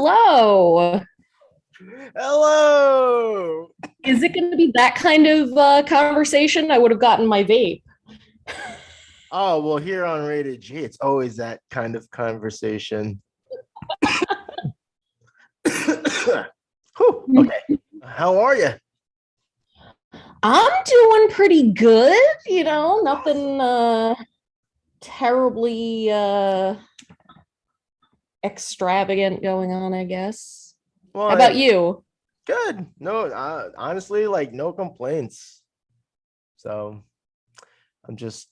hello. Hello. Is it going to be that kind of conversation? I would have gotten my vape. Oh, well, here on Rated G, it's always that kind of conversation. Whew, okay. How are you? I'm doing pretty good. Nothing terribly extravagant going on, I guess. Well, How about you? Good. No, honestly, like no complaints. So I'm just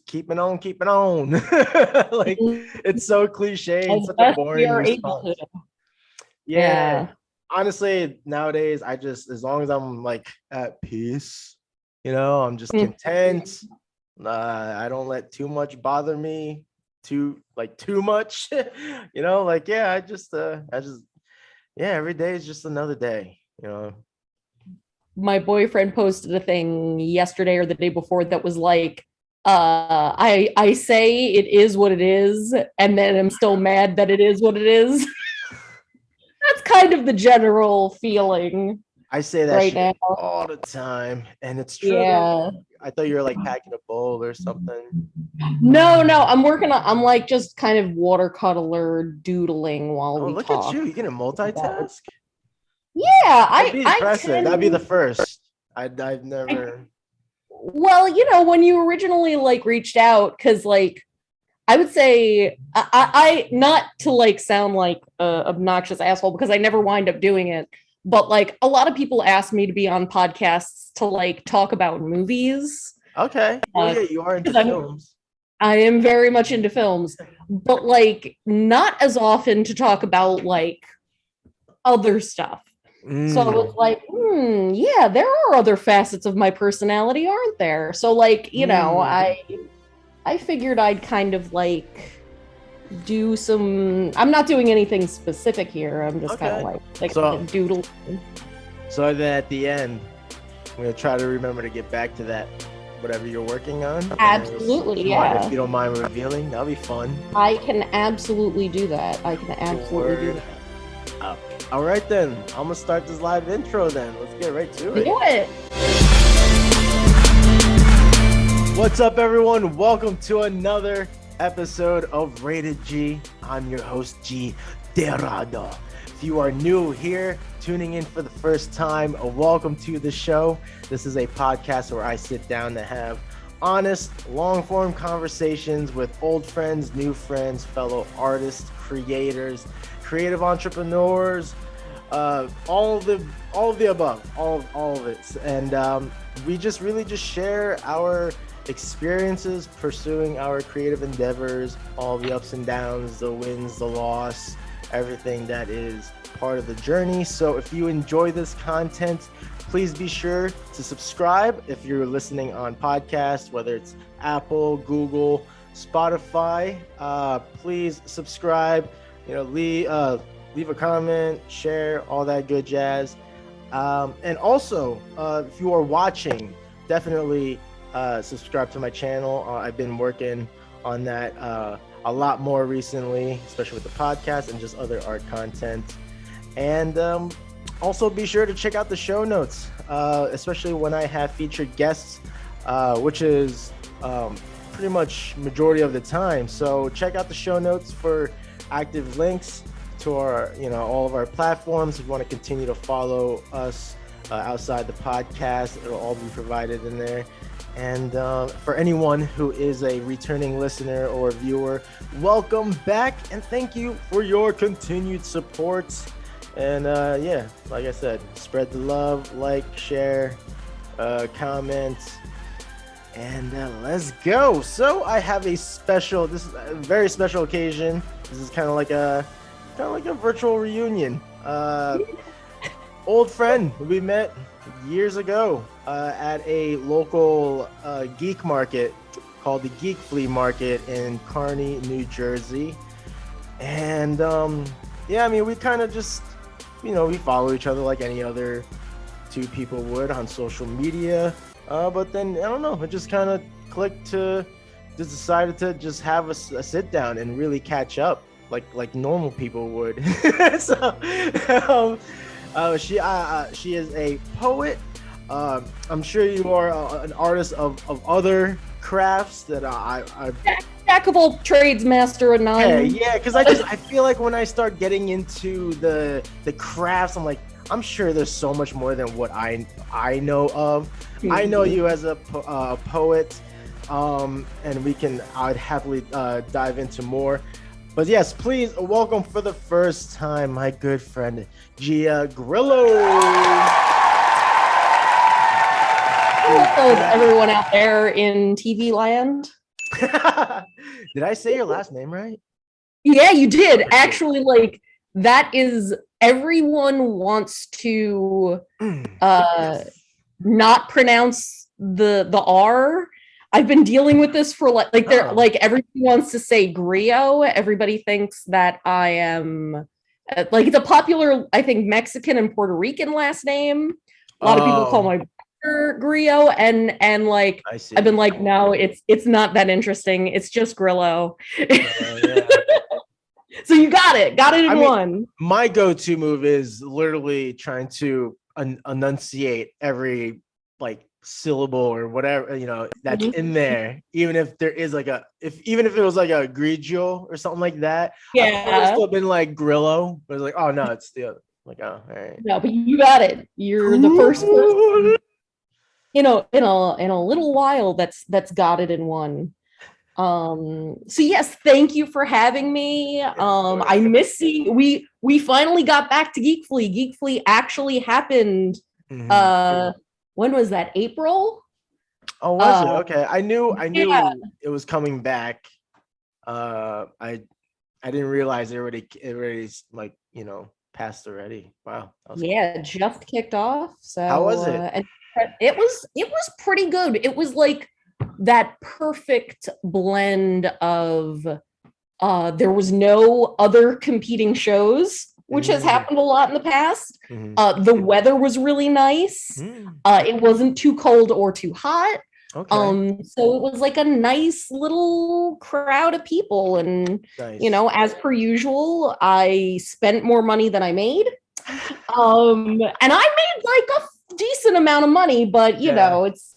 keeping on. Like it's so cliche and such a boring response. Yeah. Honestly, nowadays as long as I'm like at peace, I'm just content. I don't let too much bother me, too much. Every day is just another day. My boyfriend posted a thing yesterday or the day before that was like, I say it is what it is, and then I'm still mad that it is what it is. That's kind of the general feeling. I say that right shit now all the time, and it's true. Yeah. I thought you were like packing a bowl or something. No, I'm like just kind of watercolor doodling while we look talk. at you. You can multitask. Yeah, That'd be impressive. That'd be the first. I've never. Well, when you originally like reached out, because like I would say I not to like sound like a obnoxious asshole because I never wind up doing it, but like a lot of people ask me to be on podcasts to like talk about movies. Okay. Well, yeah, you are into films. I am very much into films, but like not as often to talk about like other stuff. So I was like, yeah, there are other facets of my personality, aren't there? So like, I figured I'd kind of like do some. I'm not doing anything specific here. I'm just kind of like doodle. So then at the end, I'm gonna try to remember to get back to that, whatever you're working on. Absolutely, yeah. If you don't mind revealing, that'll be fun. I can absolutely do that. Do that. All right then, I'm gonna start this live intro then. Let's get right to it. Do it. What's up, everyone? Welcome to another episode of Rated G. I'm your host, G. Terado. If you are new here, tuning in for the first time, welcome to the show. This is a podcast where I sit down to have honest, long-form conversations with old friends, new friends, fellow artists, creators, creative entrepreneurs, all of the above, all of it. And we just really share our experiences pursuing our creative endeavors, all the ups and downs, the wins, the loss, everything that is part of the journey. So if you enjoy this content, please be sure to subscribe if you're listening on podcasts, whether it's Apple, Google, Spotify. Please subscribe, leave a comment, share, all that good jazz. And also, if you are watching, definitely subscribe to my channel. I've been working on that a lot more recently, especially with the podcast and just other art content. And also be sure to check out the show notes, especially when I have featured guests, which is pretty much majority of the time. So check out the show notes for active links to our, all of our platforms. If you want to continue to follow us outside the podcast, it'll all be provided in there. And for anyone who is a returning listener or viewer, welcome back and thank you for your continued support. And like I said, spread the love, like, share, comment, and let's go. So I have this is a very special occasion. This is kind of like a virtual reunion. Old friend we met years ago at a local geek market called the Geek Flea Market in Kearney, New Jersey. And we kind of just, we follow each other like any other two people would on social media. But then, I don't know, it just kind of clicked to just decided to just have a sit down and really catch up. like normal people would. So she is a poet. I'm sure you are an artist of other crafts that I Jack of all trades, master of none. yeah, because I feel like when I start getting into the crafts, I'm like, I'm sure there's so much more than what I know of. I know you as a poet, and I'd happily dive into more. But yes, please welcome for the first time my good friend Gia Grillo. Hello to everyone out there in TV land. Did I say your last name right? Yeah, you did. Actually, like that is everyone wants to not pronounce the R. I've been dealing with this for like they're like everyone wants to say Grillo. Everybody thinks that I am like it's a popular, I think, Mexican and Puerto Rican last name. A lot of people call my brother Grillo, and like I've been like, no, it's not that interesting. It's just Grillo. Yeah. So you got it in one. My go-to move is literally trying to enunciate every like syllable or whatever that's in there, even if there is like even if it was like a grigio or something like that. Yeah, I've still been like Grillo, but it's like, oh no, it's the other. Like, oh, all right. No, but you got it. You're the first person in a little while that's got it in one. So yes, thank you for having me. I miss seeing we finally got back to Geek Flea. Geek Flea actually happened. When was that? April? Oh, was it? Okay. I knew yeah. it was coming back. I didn't realize it already like, passed already. Wow. Yeah, just kicked off. So how was it? And it was pretty good. It was like that perfect blend of there was no other competing shows, which has happened a lot in the past. The weather was really nice. It wasn't too cold or too hot. Okay. So it was like a nice little crowd of people, and as per usual, I spent more money than I made. And I made like a decent amount of money, but it's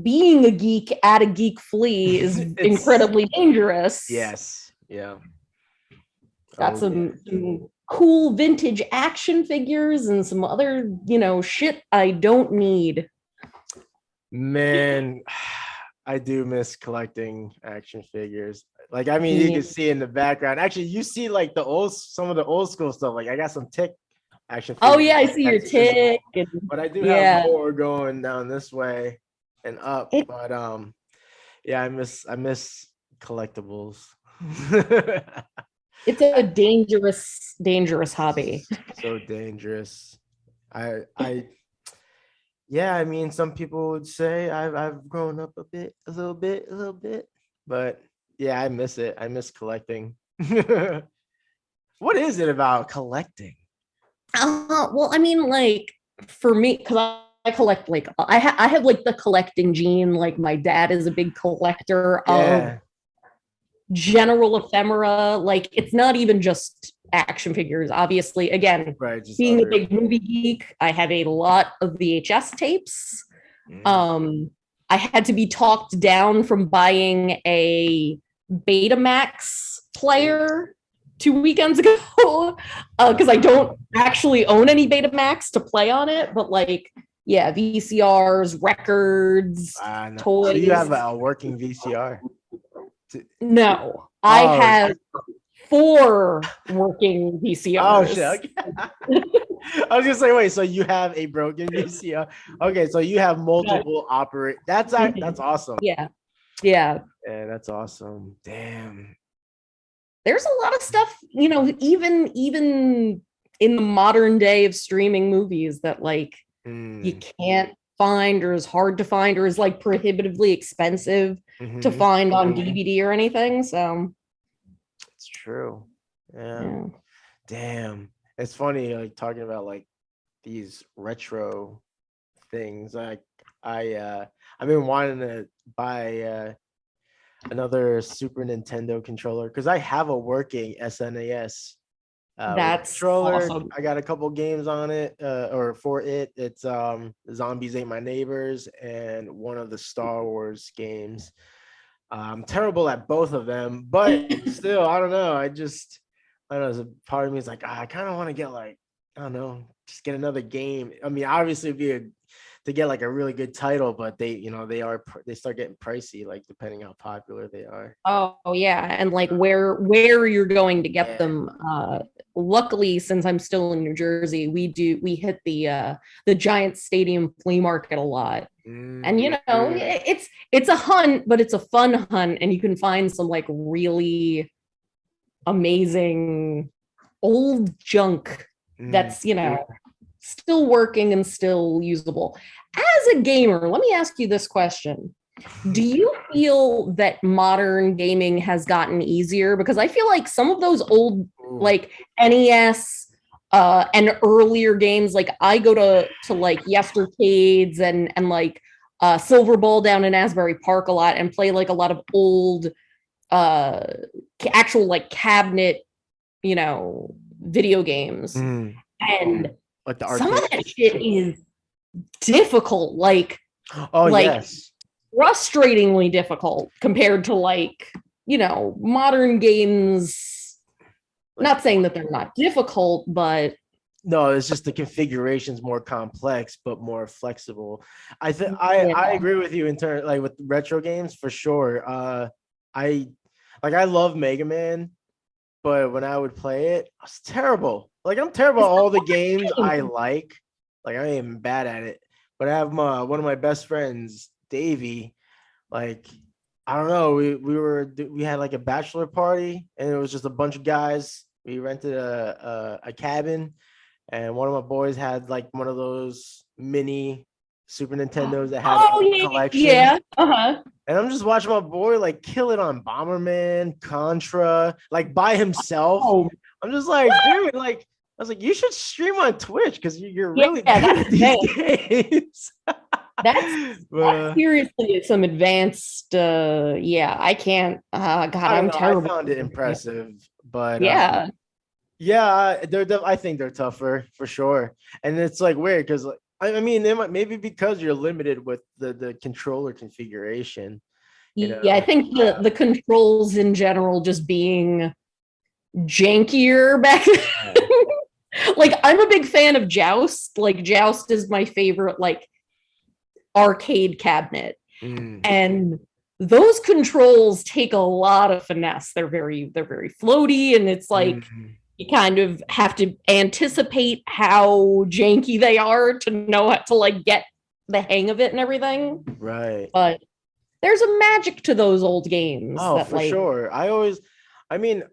being a geek at a Geek Flea is incredibly dangerous. Yes. Yeah. Got some cool vintage action figures and some other, shit I don't need. Man, I do miss collecting action figures. Like, I mean, you can see in the background. Actually, you see like some of the old school stuff. Like, I got some Tick action figures. Oh yeah, I see your Tick. But I do have more going down this way and up. But yeah, I miss collectibles. It's a dangerous hobby. So dangerous. Yeah, I mean, some people would say I've grown up a little bit, but yeah, I miss it. I miss collecting. What is it about collecting? Well, I mean, like for me, because I collect like I have like the collecting gene. Like my dad is a big collector of general ephemera. Like it's not even just action figures. Obviously, again, being a big movie geek, I have a lot of VHS tapes. I had to be talked down from buying a Betamax player 2 weekends ago because I don't actually own any Betamax to play on it, but like VCRs, records, toys. So you have a working VCR? No, I have 4 working VCRs. Oh shit! Okay. I was gonna say, wait. So you have a broken VCR? Okay, so you have multiple operate. That's awesome. Yeah, that's awesome. Damn. There's a lot of stuff, even in the modern day of streaming movies that like you can't find, or is hard to find, or is like prohibitively expensive to find on DVD or anything. So it's true. Yeah. Damn. It's funny, like talking about like these retro things. Like I've been wanting to buy another Super Nintendo controller because I have a working SNES That's controller. awesome. I got a couple games on it, or for it. It's Zombies Ate My Neighbors and one of the Star Wars games. I'm terrible at both of them, but still, I don't know. I don't know. So part of me is like, I kind of want to get like, I don't know, just get another game. I mean, obviously, to get like a really good title, but they start getting pricey, like depending how popular they are. Oh yeah, and like where you're going to get Yeah. them. Luckily, since I'm still in New Jersey, we hit the giant stadium flea market a lot. And it's a hunt, but it's a fun hunt, and you can find some like really amazing old junk that's still working and still usable. As a gamer, let me ask you this question. Do you feel that modern gaming has gotten easier? Because I feel like some of those old like NES and earlier games, like I go to like Yestercades and like Silver Ball down in Asbury Park a lot and play like a lot of old uh actual like cabinet, video games. And Like the some of arcade. that shit is difficult, Oh like yes. frustratingly difficult compared to like, modern games. Not saying that they're not difficult, but No, it's just the configuration's more complex but more flexible. I agree with you in terms like with retro games for sure. I love Mega Man, but when I would play it, I was terrible. Like I'm terrible at all the games I like. Like I am bad at it. But I have one of my best friends, Davey. Like I don't know, we had like a bachelor party, and it was just a bunch of guys. We rented a cabin, and one of my boys had like one of those mini Super Nintendos that had all the collections. Yeah. Uh-huh. And I'm just watching my boy like kill it on Bomberman, Contra, like by himself. Oh, I'm just like, dude, like I was like, you should stream on Twitch because you're really yeah, good at these games. that's seriously some advanced. Yeah, I can't. God, I don't I'm know. I terrible. found it impressive, but Yeah. yeah, I think they're tougher for sure. And it's like weird because like, I mean, maybe because you're limited with the controller configuration. Yeah, I think the controls in general just being jankier back then. Like I'm a big fan of Joust. Like Joust is my favorite like arcade cabinet. And those controls take a lot of finesse. They're very floaty, and it's like you kind of have to anticipate how janky they are to know how to like get the hang of it and everything. Right. But there's a magic to those old games. Oh, for sure. I mean,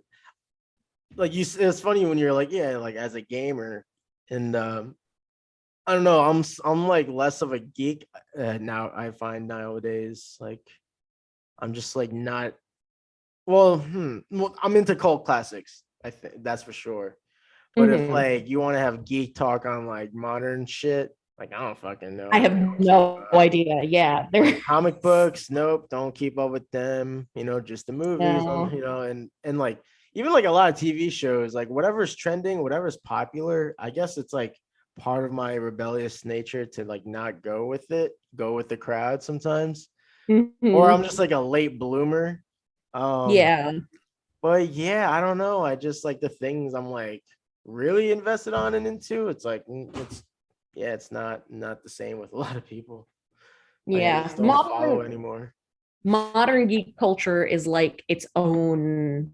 like it's funny when you're like, yeah, like as a gamer, and I don't know, I'm like less of a geek now. I find nowadays, like I'm just like not. Well, I'm into cult classics. I think that's for sure. But if like you want to have geek talk on like modern shit, like I don't fucking know. I have no idea. Yeah, Like comic books, nope, don't keep up with them. Just the movies, no. and like even like a lot of TV shows, like whatever's trending, whatever's popular. I guess it's like part of my rebellious nature to like not go with the crowd sometimes, or I'm just like a late bloomer. Yeah. But yeah, I don't know. I just like the things I'm like really invested on and into. It's like it's not the same with a lot of people. Like I Yeah. just don't follow anymore. Modern geek culture is like its own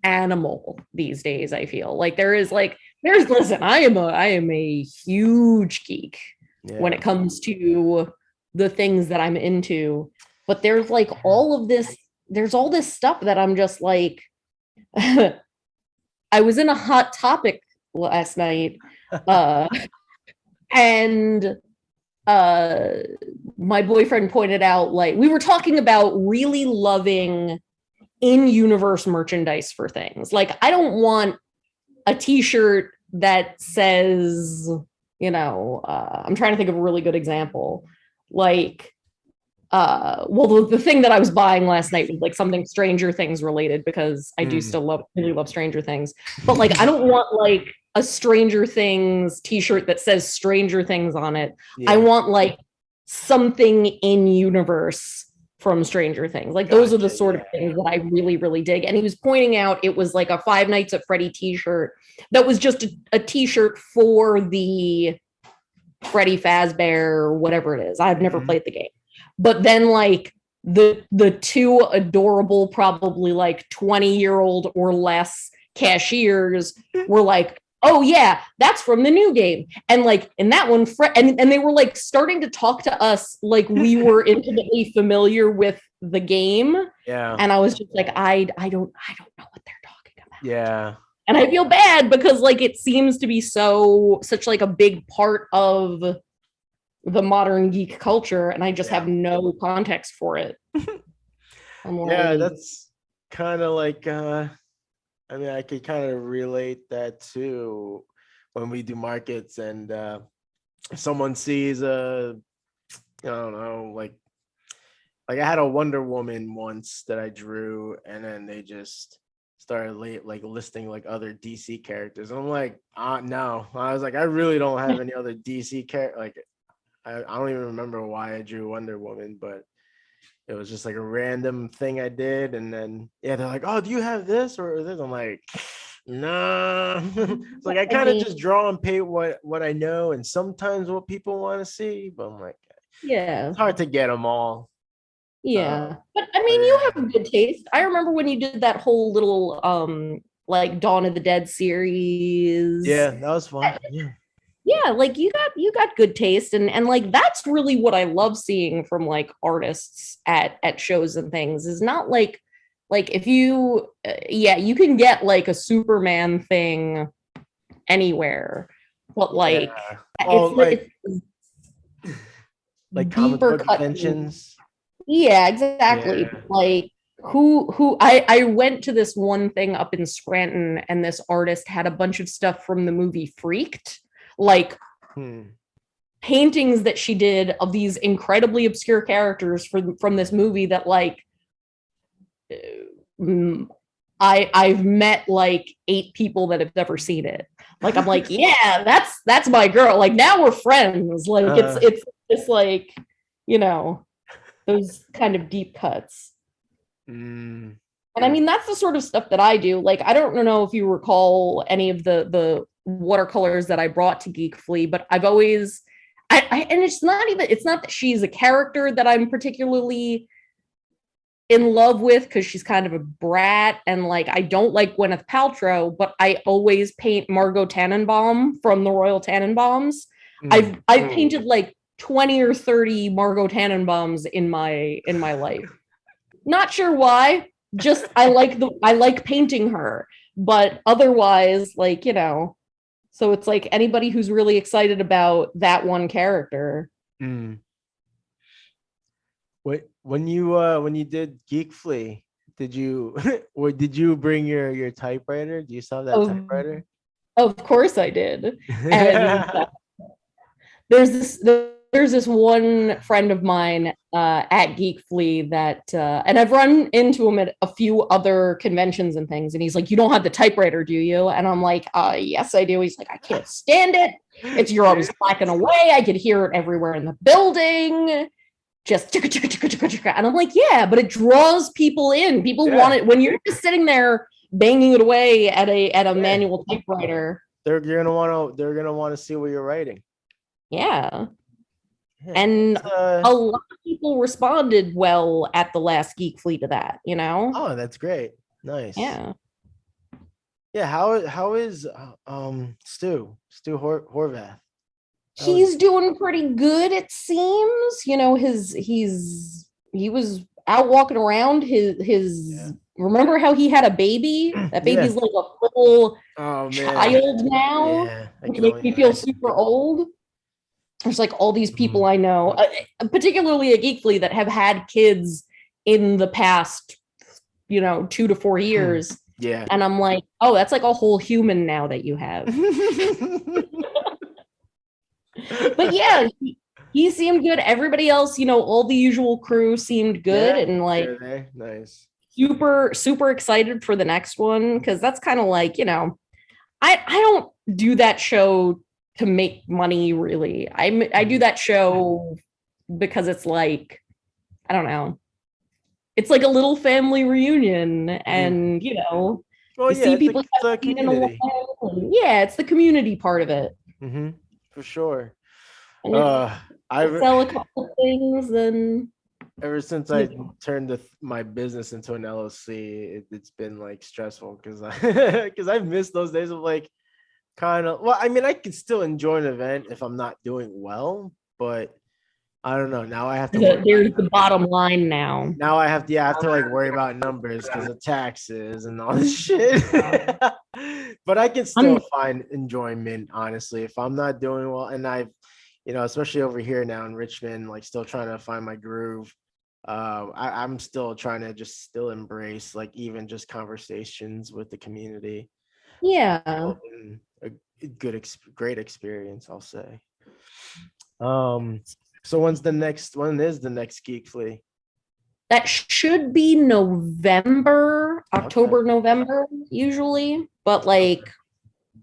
animal these days. I feel like there's listen, I am a huge geek when it comes to the things that I'm into, but there's like there's all this stuff that I'm just like I was in a hot topic last night and my boyfriend pointed out, like, we were talking about really loving in-universe merchandise for things. Like, I don't want a t-shirt that says, I'm trying to think of a really good example. Like, the thing that I was buying last night was like something Stranger Things related, because I do still really love Stranger Things. But like, I don't want like a Stranger Things t-shirt that says Stranger Things on it. Yeah. I want like something in universe from Stranger Things. Like those are the sort of things that I really, really dig. And he was pointing out it was like a Five Nights at Freddy t-shirt that was just a t-shirt for the Freddy Fazbear, whatever it is. I've never played the game. But then like the two adorable, probably like 20-year-old or less cashiers were like, oh yeah, that's from the new game. And like in that one, and they were like starting to talk to us like we were intimately familiar with the game. Yeah. And I was just like, I don't know what they're talking about. Yeah. And I feel bad because like it seems to be such like a big part of the modern geek culture, and I just have no context for it. Yeah, that's kind of like I mean, I could kind of relate that too when we do markets, and if someone sees I don't know, like I had a Wonder Woman once that I drew, and then they just started like listing like other DC characters. I'm like, no. I was like, I really don't have any other DC character. Like, I don't even remember why I drew Wonder Woman, but it was just like a random thing I did. And then, they're like, oh, do you have this or this? I'm like, nah. It's like, I kind of just draw and paint what I know, and sometimes what people want to see, but I'm like, it's hard to get them all. Yeah. But I mean, you have good taste. I remember when you did that whole little like Dawn of the Dead series. Yeah, that was fun. Yeah, like you got good taste, and like that's really what I love seeing from like artists at shows and things, is not like if you you can get like a Superman thing anywhere, but like like comic book conventions. Yeah, exactly. Yeah. Like who I went to this one thing up in Scranton, and this artist had a bunch of stuff from the movie Freaked, like paintings that she did of these incredibly obscure characters from this movie that like I've met like 8 people that have never seen it. Like I'm like, yeah, that's my girl. Like now we're friends. Like it's like, you know, those kind of deep cuts. And I mean, that's the sort of stuff that I do. Like, I don't know if you recall any of the watercolors that I brought to Geek Flea, but I've always, and it's not that she's a character that I'm particularly in love with, because she's kind of a brat, and like I don't like Gwyneth Paltrow, but I always paint Margot Tannenbaum from the Royal Tannenbaums. I've painted like 20 or 30 Margot Tannenbaums in my life. Not sure why. Just I like painting her, but otherwise, like, you know, so it's like anybody who's really excited about that one character. When you did Geek Flea, did you or did you bring your typewriter? Do you still have that typewriter? Of course I did. And there's this one friend of mine at Geek Flea that and I've run into him at a few other conventions and things, and he's like, you don't have the typewriter, do you? And I'm like, yes I do. He's like, I can't stand it, you're always clacking away, I could hear it everywhere in the building, just and I'm like, yeah, but it draws people in. People want it. When you're just sitting there banging it away at a manual typewriter, they're gonna want to see what you're writing. And a lot of people responded well at the last Geek Flea to that, you know? Oh, that's great. Nice. Yeah. How is Stu Horvath? He's doing pretty good, it seems. You know, he was out walking around his remember how he had a baby? That baby's like a full child now. Yeah, which makes me feel super old. There's like all these people I know, particularly at Geek Flea, that have had kids in the past, 2 to 4 years. Yeah. And I'm like, oh, that's like a whole human now that you have. But yeah, he seemed good. Everybody else, all the usual crew seemed good, Yeah, and like they're there. Nice. super super excited for the next one, because that's kind of like, I don't do that show to make money really. I do that show because it's like, I don't know. It's like a little family reunion, Mhm. and Well, you yeah, see people you it's a haven't seen in a community. while. And yeah, it's the community part of it. Hmm. For sure. And if Uh, you I sell a couple of things, then ever since you I know. turned my business into an LLC, it's been like stressful because I because I miss those days of like kind of, well, I mean, I can still enjoy an event if I'm not doing well, but I don't know. Now I have to worry about There's the numbers. bottom line now. Now I have to, yeah, I have to like worry about numbers because of taxes and all this shit. But I can still I'm find enjoyment, honestly, if I'm not doing well. And I've, especially over here now in Richmond, like still trying to find my groove. I'm still trying to just still embrace like even just conversations with the community. Yeah. Still been a great experience, I'll say. So when is the next Geek Flea? That should be November, Okay. October, November, usually. But like, Okay.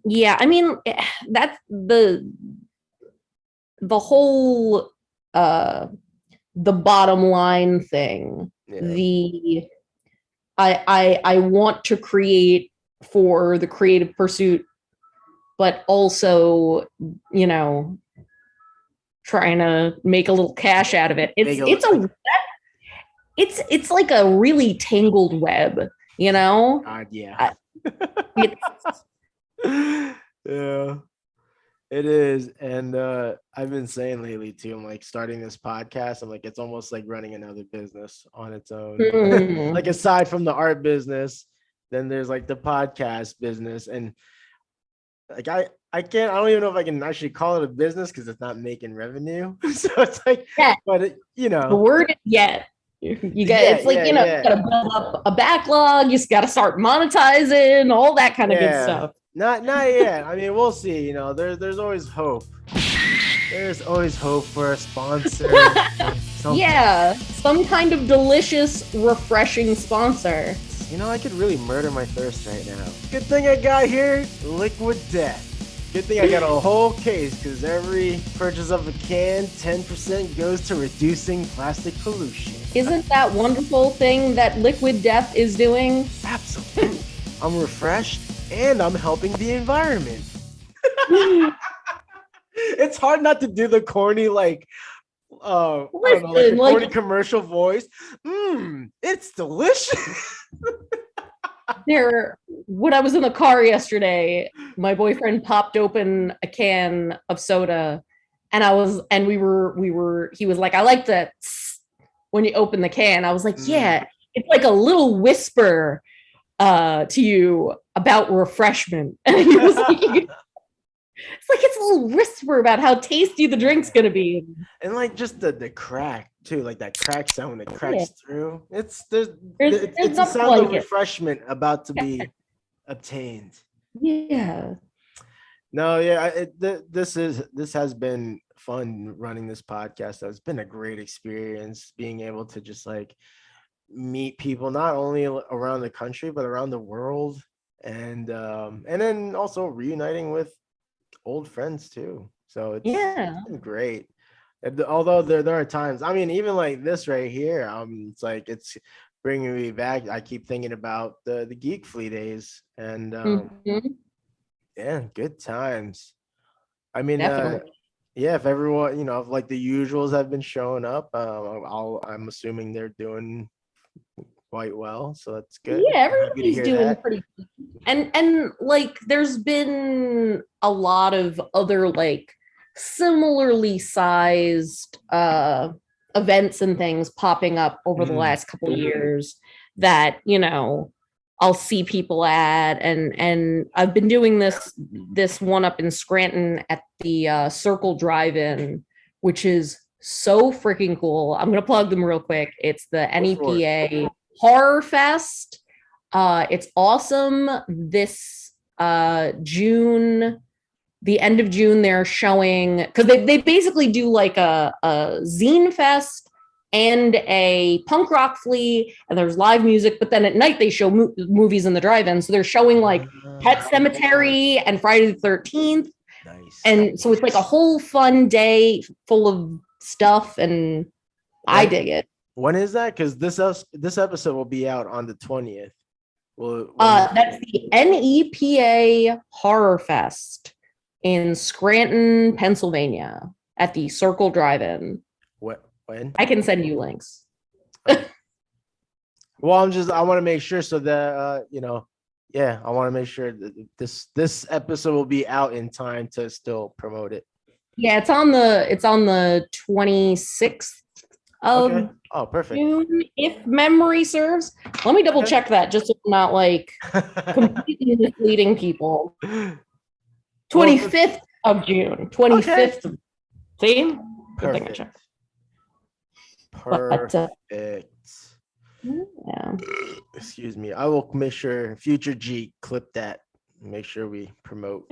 yeah, I mean, that's the whole the bottom line thing. Yeah. The I want to create for the creative pursuit, but also, you know, trying to make a little cash out of it. Make It's it it's look like, a it's like a really tangled web, you know? God, yeah. I, it's Yeah, it is. And I've been saying lately too, I'm like starting this podcast. I'm like, it's almost like running another business on its own. Like aside from the art business, then there's like the podcast business. And like I don't even know if I can actually call it a business because it's not making revenue. So it's like, yeah, but the word is yet. You got yeah, it's like, yeah, you yeah. gotta build up a backlog, you just gotta start monetizing, all that kind of good Yeah, stuff. not yet. I mean, we'll see. There's always hope. There's always hope for a sponsor, for something. Yeah, some kind of delicious, refreshing sponsor. I could really murder my thirst right now. Good thing I got here Liquid Death. Good thing I got a whole case because every purchase of a can, 10% goes to reducing plastic pollution. Isn't that wonderful thing that Liquid Death is doing? Absolutely. I'm refreshed and I'm helping the environment. It's hard not to do the corny like I don't know, like the Listen, corny like commercial voice. It's delicious. when I was in the car yesterday, my boyfriend popped open a can of soda, and he was like, I like that when you open the can. I was like, yeah, it's like a little whisper to you about refreshment. And he was like, it's a little whisper about how tasty the drink's gonna be. And like just the crack too, like that crack sound when it Yeah. cracks through. There's It's a nothing sound of like it. refreshment about to be obtained. Yeah. No, yeah, this has been fun running this podcast. It's been a great experience being able to just like meet people not only around the country but around the world, and then also reuniting with old friends too. So it's Yeah. been great. Although there are times, I mean, even like this right here, it's like it's bringing me back. I keep thinking about the Geek Flea days, and Mhm. yeah, good times. I mean, Definitely. yeah, if everyone, if like the usuals have been showing up, I'm assuming they're doing quite well, so that's good. Yeah, Happy to everybody's hear doing that. pretty good. And like there's been a lot of other like similarly sized events and things popping up over the Mm, last couple of years that, I'll see people at, and I've been doing this one up in Scranton at the Circle Drive-In, which is so freaking cool. I'm gonna plug them real quick. It's the go for it. NEPA Horror Fest. It's awesome. This June the end of June, they're showing, because they basically do like a zine fest and a punk rock flea, and there's live music, but then at night they show movies in the drive-in. So they're showing like Pet Cemetery and Friday the 13th. Nice. And so it's like a whole fun day full of stuff, and I dig it. When is that? Because this episode will be out on the 20th. That's the NEPA Horror Fest in Scranton, Pennsylvania, at the Circle Drive-In. When? I can send you links. Well, I want to make sure so that I want to make sure that this episode will be out in time to still promote it. Yeah, it's on the 26th of perfect. June, if memory serves. Let me double check that, just so I'm not like completely misleading people. 25th of June. 25th. Okay. See? Good thing I checked. Perfect. Yeah. Excuse me. I will make sure future G clip that. Make sure we promote.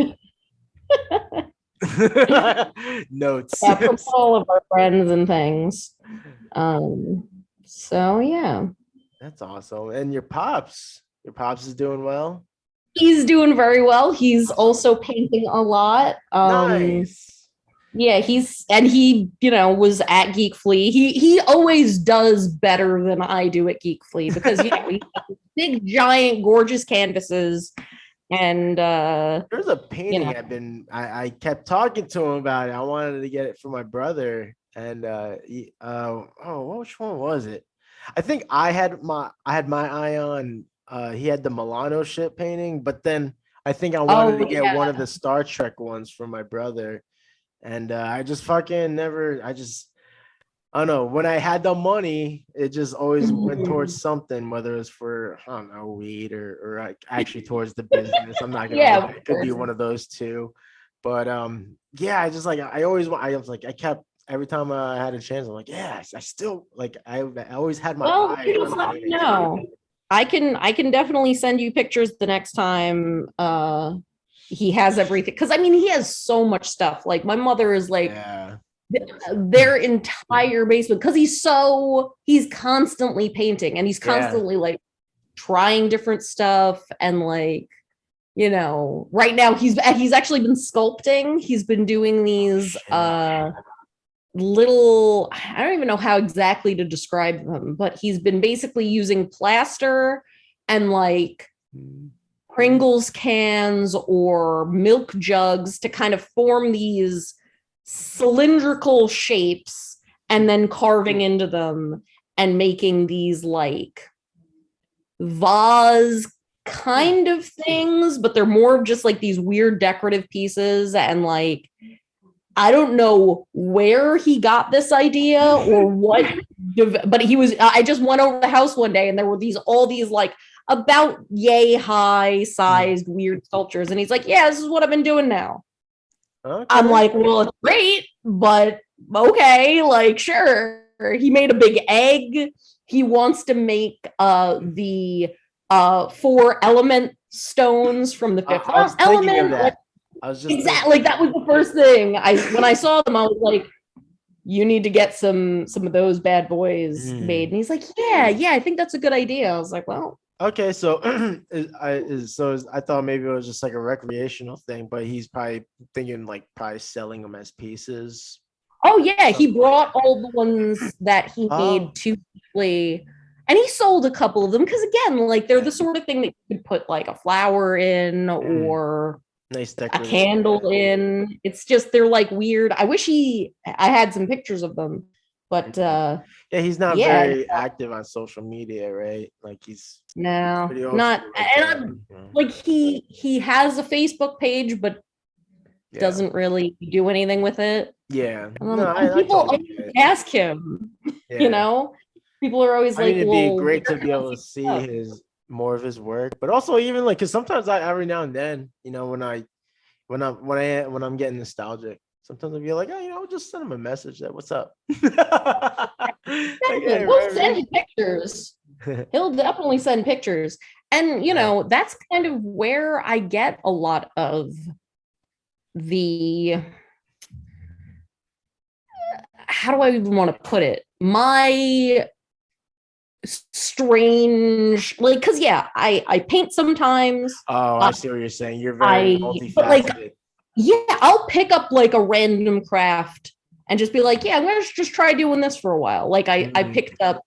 Notes. Yeah, from all of our friends and things. So yeah. That's awesome. And your pops is doing well. He's doing very well. He's also painting a lot. Nice. Yeah, he was at Geek Flea. He always does better than I do at Geek Flea because we have big, giant, gorgeous canvases. And there's a painting I kept talking to him about it. I wanted to get it for my brother. And which one was it? I think I had my eye on he had the Milano ship painting, but then I think I wanted to get one of the Star Trek ones for my brother. And I just fucking never, I don't know. When I had the money, it just always went towards something, whether it's for, I don't know, weed or actually towards the business. I'm not going to lie. It could be one of those two. But I just like, I was like, I kept, every time I had a chance, I'm like, I still, like, I always had my eye. Just let me know. I can definitely send you pictures the next time he has everything, because I mean he has so much stuff. Like my mother is like their entire basement, because he's constantly painting and he's constantly like trying different stuff, and like right now he's actually been sculpting. He's been doing these little, I don't even know how exactly to describe them, but he's been basically using plaster and like Pringles cans or milk jugs to kind of form these cylindrical shapes and then carving into them and making these like vase kind of things, but they're more of just like these weird decorative pieces. And like, I don't know where he got this idea or what, but I just went over the house one day and there were all these like about yay high sized weird sculptures, and he's like, this is what I've been doing now. Okay. I'm like, well, it's great, but okay, like sure. He made a big egg. He wants to make the 4 element stones from the 5th element. Like, I was just exactly like that was the first thing when I saw them. I was like, you need to get some of those bad boys made. And he's like, I think that's a good idea. I was like, well, okay, so I thought maybe it was just like a recreational thing, but he's probably thinking like probably selling them as pieces. Oh yeah, he brought all the ones that he made to play, and he sold a couple of them because again, like they're the sort of thing that you could put like a flower in or nice a candle in. It's just they're like weird. I wish I had some pictures of them. But he's not very active on social media, right? Like he's not. And like he has a Facebook page, but doesn't really do anything with it. Yeah, people always ask him. People are always like, it'd be great to be able to see more of his work, but also even like because sometimes every now and then, when I'm getting nostalgic. Sometimes I'll be like, just send him a message that what's up. He'll send you pictures. He'll definitely send pictures. And, that's kind of where I get a lot of the how do I even want to put it? My strange, like, because yeah, I paint sometimes. Oh, I see what you're saying. You're very But like, multifaceted. yeah, I'll pick up like a random craft and just be like, yeah, I'm gonna just try doing this for a while. Like I picked up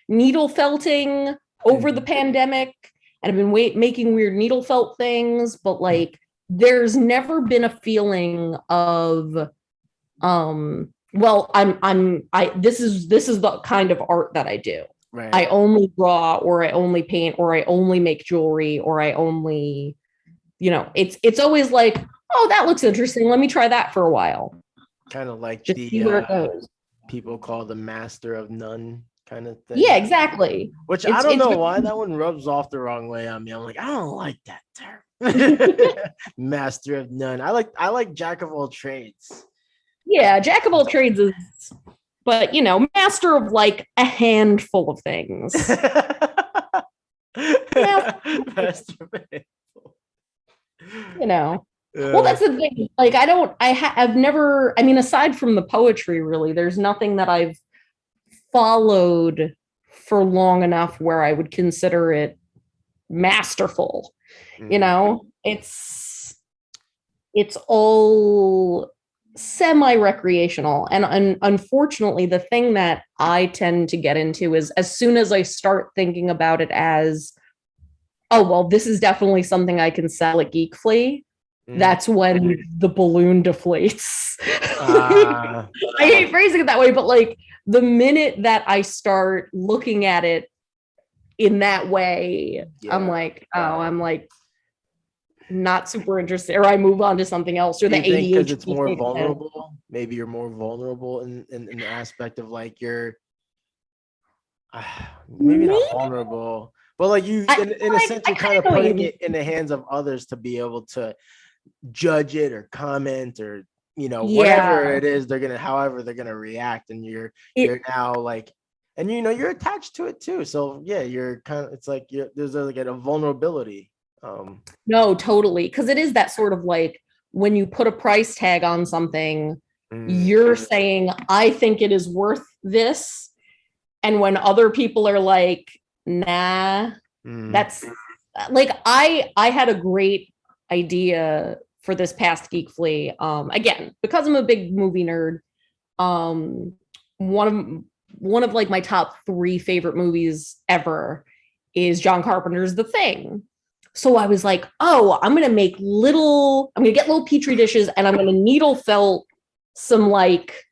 needle felting over the pandemic, and I've been making weird needle felt things, but like there's never been a feeling of well, I this is the kind of art that I do. Right. I only draw, or I only paint, or I only make jewelry, or I only, it's always like, oh, that looks interesting. Let me try that for a while. Kind of like Just see where it goes. People call the master of none kind of thing. Yeah, exactly. Which I don't know why that one rubs off the wrong way on me. I'm like, I don't like that term. Master of none. I like jack of all trades. Yeah, jack of all trades is, but master of like a handful of things. Master of a handful. Well, that's the thing. Like, I've never, I mean, aside from the poetry, really, there's nothing that I've followed for long enough where I would consider it masterful. It's all semi-recreational. And unfortunately, the thing that I tend to get into is as soon as I start thinking about it as, oh, well, this is definitely something I can sell at Geek Flea, that's when the balloon deflates. I hate phrasing it that way, but like the minute that I start looking at it in that way, I'm like, oh, I'm like not super interested, or I move on to something else, or the ADHD. Because it's more vulnerable. Maybe you're more vulnerable in the aspect of like you're maybe not vulnerable, but like you in a sense you're kind of putting it in the hands of others to be able to judge it or comment or whatever it is however they're gonna react, and you're now like, and you're attached to it too, so yeah, you're kind of, it's like there's like a vulnerability. No, totally, because it is that sort of like when you put a price tag on something, you're saying, I think it is worth this, and when other people are like, nah, that's like, I had a great idea for this past Geek Flea. Again, because I'm a big movie nerd, one of like my top 3 favorite movies ever is John Carpenter's The Thing. So I was like, oh, I'm gonna get little petri dishes, and I'm gonna needle felt some like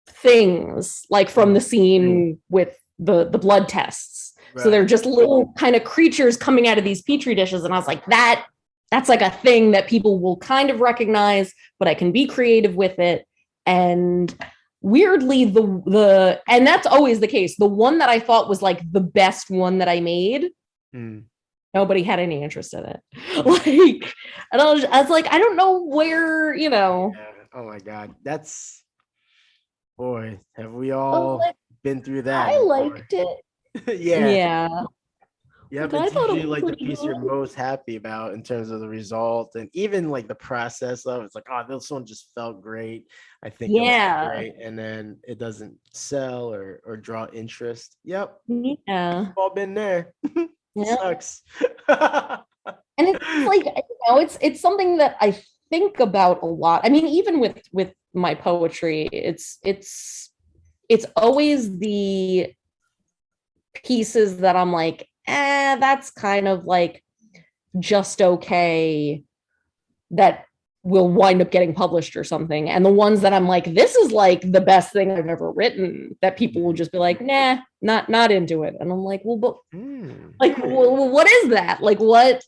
things like from the scene with the blood tests. Right. So they're just little kind of creatures coming out of these petri dishes, and I was like, that's like a thing that people will kind of recognize, but I can be creative with it. And weirdly, and that's always the case. The one that I thought was like the best one that I made, nobody had any interest in it. Like, and I was like, I don't know where, Yeah. Oh my God. That's, boy, have we all been through that? I liked it. Yeah. Yeah, but it's usually like the piece you're most happy about in terms of the result, and even like the process of it's like, oh, this one just felt great. I think it was great, and then it doesn't sell or draw interest. Yep. Yeah. We've all been there. Sucks. And it's like, it's something that I think about a lot. I mean, even with my poetry, it's always the pieces that I'm like, that's kind of like just okay, that will wind up getting published or something. And the ones that I'm like, this is like the best thing I've ever written, that people will just be like, nah, not into it. And I'm like, well, but like, well, what is that? Like, what?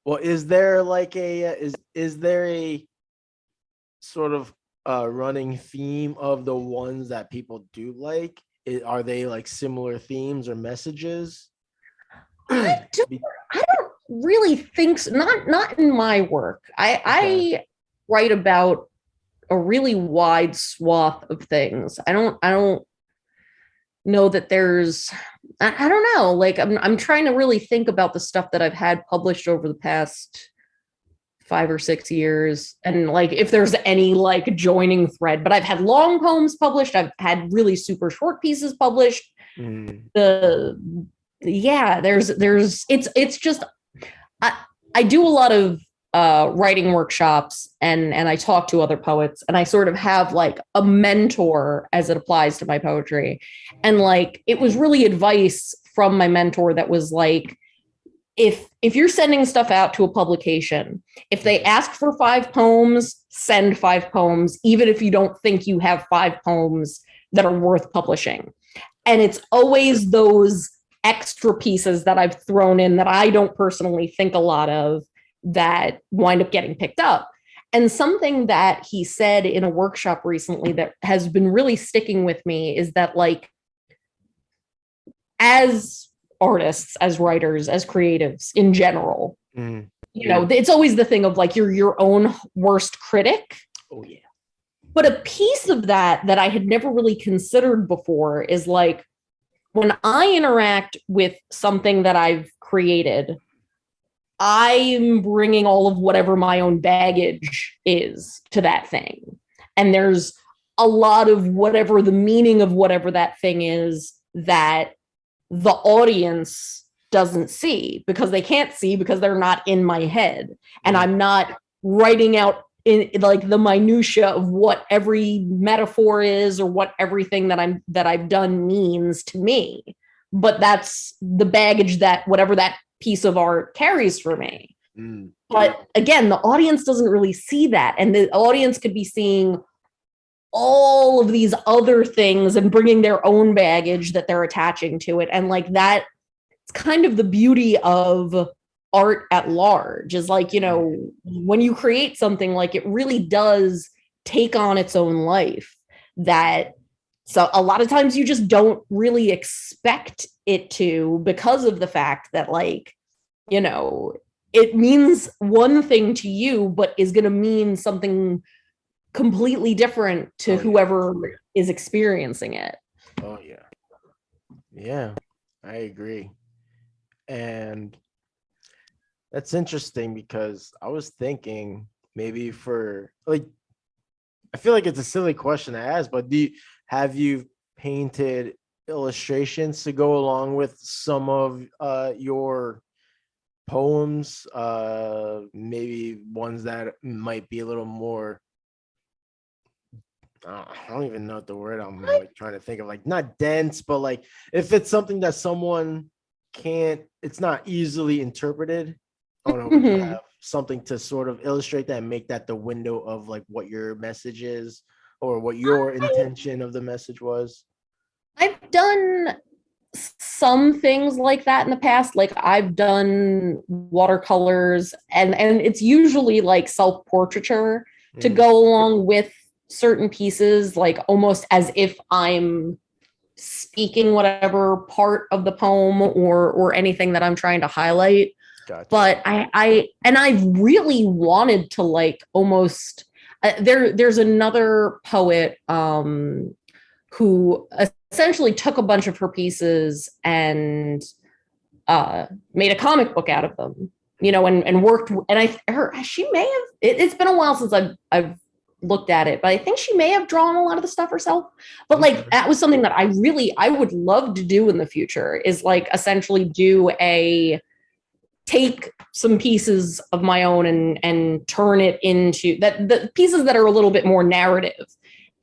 Well, is there like is there a sort of running theme of the ones that people do like? Are they like similar themes or messages? I don't really think so. Not in my work. I write about a really wide swath of things. I don't know that there's, I don't know. Like I'm trying to really think about the stuff that I've had published over the past 5 or 6 years. And like if there's any like joining thread, but I've had long poems published, I've had really super short pieces published. The yeah, there's it's just I do a lot of writing workshops and I talk to other poets, and I sort of have like a mentor as it applies to my poetry. And like it was really advice from my mentor that was like, if you're sending stuff out to a publication, if they ask for 5 poems, send 5 poems, even if you don't think you have 5 poems that are worth publishing. And it's always those extra pieces that I've thrown in that I don't personally think a lot of that wind up getting picked up. And something that he said in a workshop recently that has been really sticking with me is that, like, as artists, as writers, as creatives in general, you know, it's always the thing of like you're your own worst critic. Oh yeah. But a piece of that I had never really considered before is like when I interact with something that I've created, I'm bringing all of whatever my own baggage is to that thing. And there's a lot of whatever the meaning of whatever that thing is that the audience doesn't see, because they can't see because they're not in my head. And I'm not writing out in like the minutia of what every metaphor is or what everything that I've done means to me. But that's the baggage that whatever that piece of art carries for me. But again, the audience doesn't really see that. And the audience could be seeing all of these other things and bringing their own baggage that they're attaching to it. And like that, it's kind of the beauty of art at large, is like, you know, when you create something, like it really does take on its own life that, so a lot of times you just don't really expect it to, because of the fact that, like, you know, it means one thing to you, but is going to mean something completely different to whoever is experiencing it. Oh yeah. Yeah, I agree. And that's interesting because I was thinking maybe for like, I feel like it's a silly question to ask, but have you painted illustrations to go along with some of your poems? Maybe ones that might be a little more, I don't even know the word I'm like trying to think of, like not dense, but like if it's something that someone can't, it's not easily interpreted. I don't know, would you have something to sort of illustrate that and make that the window of like what your message is or what your intention of the message was? I've done some things like that in the past. Like I've done watercolors, and it's usually like self-portraiture to go along with certain pieces, like almost as if I'm speaking whatever part of the poem or anything that I'm trying to highlight. Gotcha. But I've really wanted to like almost there's another poet who essentially took a bunch of her pieces and made a comic book out of them, you know, and worked, and she may have, it's been a while since I've looked at it, but I think she may have drawn a lot of the stuff herself. But like that was something that I would love to do in the future, is like essentially take some pieces of my own and turn it into the pieces that are a little bit more narrative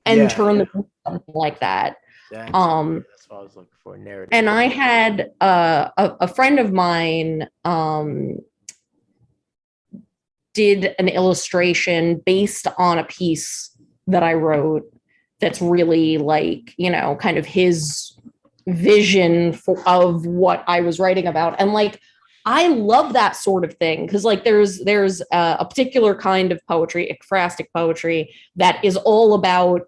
and turn them into something like that. That's what I was looking for, narrative. And I had a friend of mine did an illustration based on a piece that I wrote that's really like, you know, kind of his vision of what I was writing about. And like, I love that sort of thing, because like there's a particular kind of poetry, ekphrastic poetry, that is all about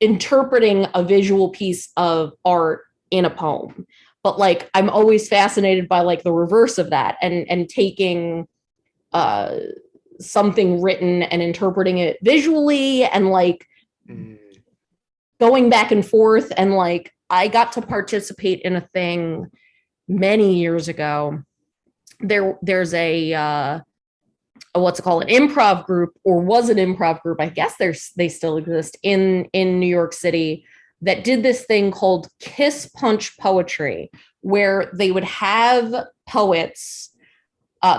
interpreting a visual piece of art in a poem. But like I'm always fascinated by like the reverse of that, and taking something written and interpreting it visually, and like going back and forth. And like I got to participate in a thing many years ago. There's a what's it called, an improv group, or was an improv group, I guess they still exist in New York City, that did this thing called Kiss Punch Poetry, where they would have poets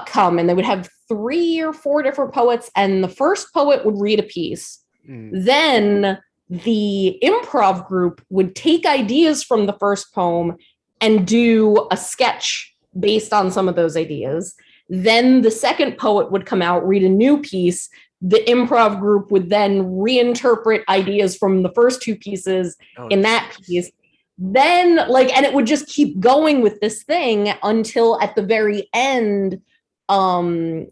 come, and they would have 3 or 4 different poets, and the first poet would read a piece. Then the improv group would take ideas from the first poem and do a sketch based on some of those ideas. Then the second poet would come out, read a new piece. The improv group would then reinterpret ideas from the first 2 pieces in that piece. Then, like, and it would just keep going with this thing until at the very end, one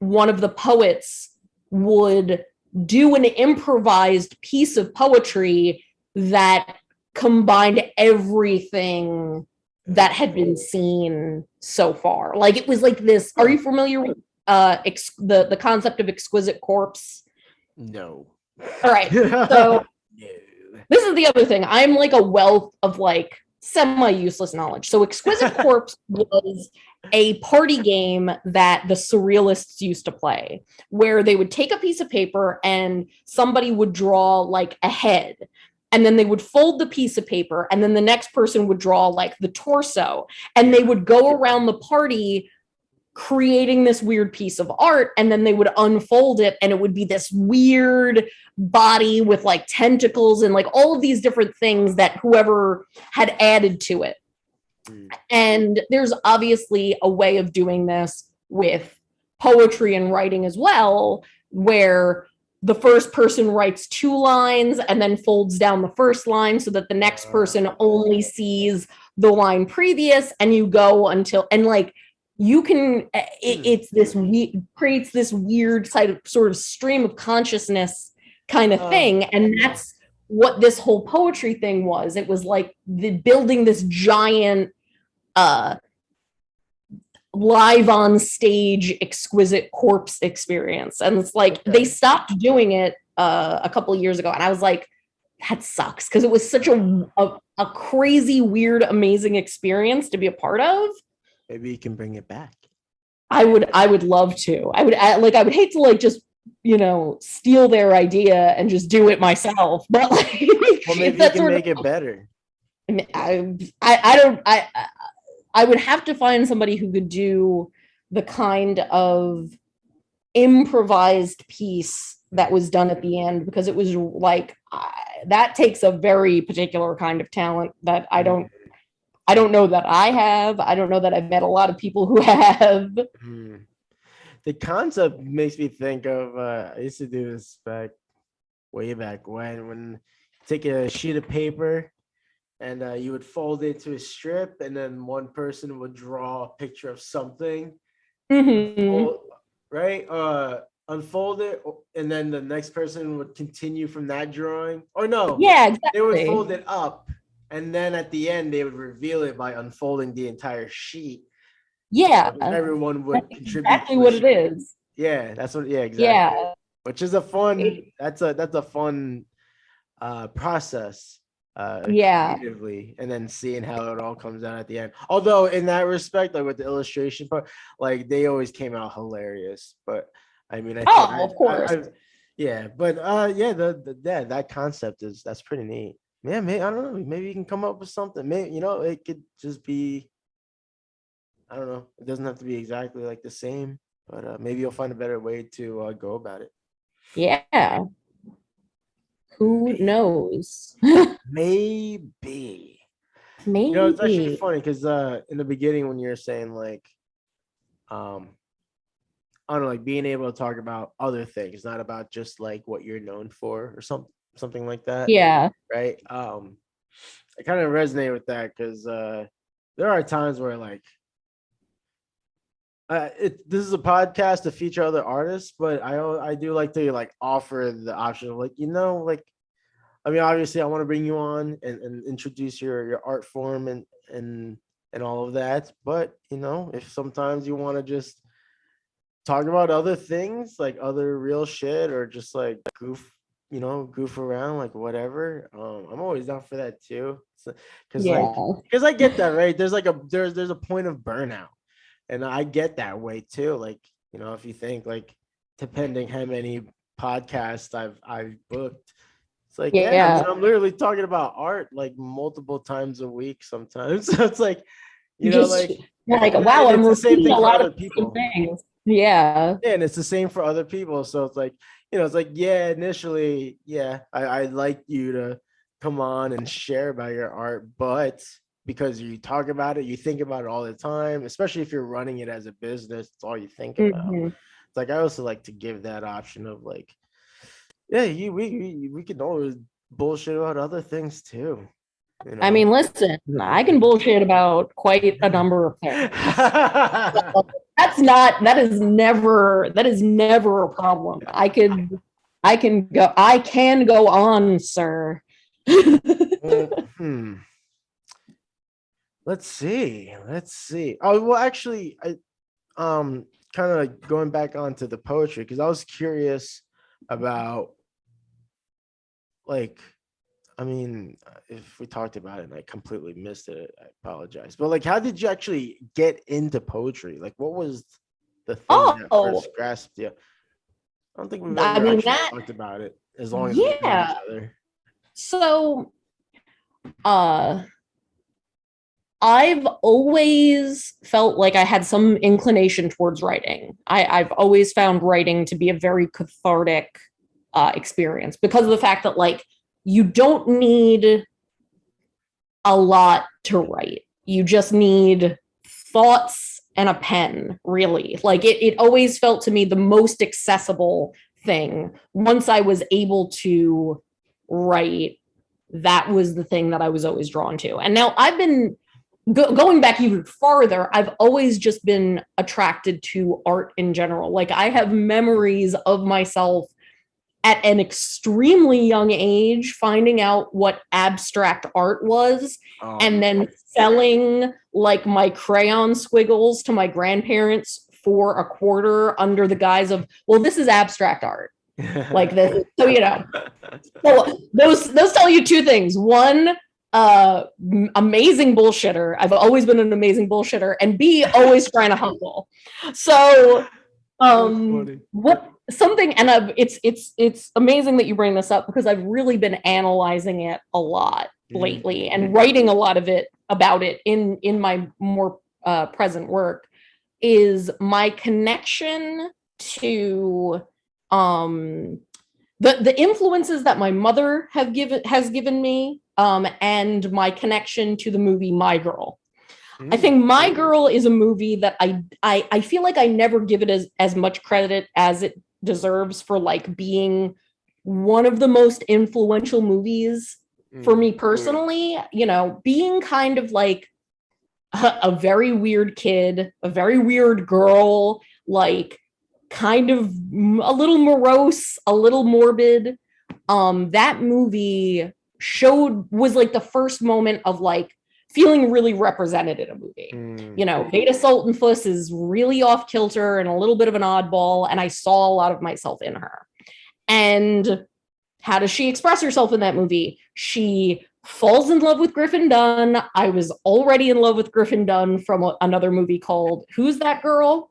of the poets would do an improvised piece of poetry that combined everything that had been seen so far. Like, it was like this. Are you familiar with the concept of exquisite corpse? No. All right. So this is the other thing. I'm like a wealth of like semi-useless knowledge. So exquisite corpse was a party game that the surrealists used to play, where they would take a piece of paper and somebody would draw like a head, and then they would fold the piece of paper, and then the next person would draw like the torso, and they would go around the party creating this weird piece of art, and then they would unfold it, and it would be this weird body with like tentacles and like all of these different things that whoever had added to it. And there's obviously a way of doing this with poetry and writing as well, where the first person writes 2 lines and then folds down the first line so that the next person only sees the line previous, and you go until, and like, you can, it's this, creates this weird sort of stream of consciousness kind of thing. And that's what this whole poetry thing was. It was like building this giant live on stage exquisite corpse experience. And it's like, they stopped doing it a couple of years ago, and I was like, that sucks, because it was such a crazy, weird, amazing experience to be a part of. Maybe you can bring it back. I would love to. I would hate to like just, you know, steal their idea and just do it myself. But like, well, maybe you can make it better. I would have to find somebody who could do the kind of improvised piece that was done at the end, because it was like, that takes a very particular kind of talent that I don't know that I have. I don't know that I've met a lot of people who have. The concept makes me think of, I used to do this way back when you take a sheet of paper and you would fold it to a strip, and then one person would draw a picture of something, right? Unfold it, and then the next person would continue from that drawing. Or no, yeah, exactly. They would fold it up, and then at the end they would reveal it by unfolding the entire sheet. Yeah, so everyone would contribute. Exactly what it is. Yeah, that's what. Yeah, exactly. Yeah, which is a fun. That's a fun process. Creatively, and then seeing how it all comes out at the end. Although in that respect, like with the illustration part, like they always came out hilarious. But I mean, of course. That concept that's pretty neat. Yeah, maybe, I don't know. Maybe you can come up with something. Maybe, it could just be, I don't know. It doesn't have to be exactly like the same, but maybe you'll find a better way to go about it. Yeah. Who knows? Maybe. Maybe. It's actually funny because in the beginning when you're saying like, I don't know, like being able to talk about other things, not about just like what you're known for or something like that. Yeah. Right. I kind of resonate with that because there are times where like, this is a podcast to feature other artists, but I do like to like offer the option of like, like, I mean, obviously I want to bring you on and introduce your art form and all of that, but if sometimes you want to just talk about other things, like other real shit, or just like goof around, like whatever, I'm always down for that too, because I get that, right? There's like there's a point of burnout. And I get that way too. Like, You know, if you think like, depending how many podcasts I've booked, it's like, yeah, I mean, Yeah. I'm literally talking about art like multiple times a week sometimes. So it's like, you know, Just like, like, wow, and I'm it's the same repeating thing a for lot other of the same people. things. Yeah. Yeah, and it's the same for other people. So it's like, you know, it's like, yeah, initially, yeah, I'd like you to come on and share about your art, but because you talk about it, you think about it all the time, especially if you're running it as a business, it's all you think about. Mhm. It's like I also like to give that option of like, yeah, we can always bullshit about other things too, you I know. mean, listen, I can bullshit about quite a number of things. That is never a problem. I can go on, sir. Hmm. Let's see. Let's see. Oh, well, actually, I kind of like going back onto the poetry because I was curious about like, I mean, if we talked about it and I completely missed it, I apologize. But like, how did you actually get into poetry? Like, what was the thing that Oh, first grasped you? I don't think we've I ever mean actually that, talked about it as long as we've known each yeah. other. So, uh, I've always felt like I had some inclination towards writing. I've always found writing to be a very cathartic experience because of the fact that like you don't need a lot to write. You just need thoughts and a pen, really. Like it always felt to me the most accessible thing. Once I was able to write, that was the thing that I was always drawn to. And now I've been going back even farther, I've always just been attracted to art in general. Like I have memories of myself at an extremely young age finding out what abstract art was and then selling like my crayon squiggles to my grandparents for a quarter under the guise of, well, this is abstract art. Like this. So, you know, so those tell you two things. One, amazing bullshitter. I've always been an amazing bullshitter, and B, always trying to hustle. So, what something, and it's amazing that you bring this up because I've really been analyzing it a lot lately and writing a lot of it about it in my more present work. Is my connection to the influences that my mother has given me and my connection to the movie My Girl. I think My Girl is a movie that I feel like I never give it as much credit as it deserves for like being one of the most influential movies for me personally, you know, being kind of like a very weird kid, a very weird girl, like kind of a little morose, a little morbid. That movie was like the first moment of like feeling really represented in a movie. You know, Veda Sultanfuss is really off kilter and a little bit of an oddball, and I saw a lot of myself in her. And how does she express herself in that movie? She falls in love with Griffin Dunn. I was already in love with Griffin Dunn from another movie called Who's That Girl?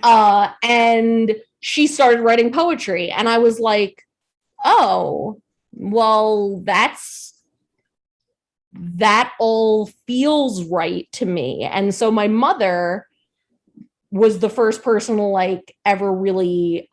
And she started writing poetry. And I was like, oh, well, that all feels right to me. And so my mother was the first person to like ever really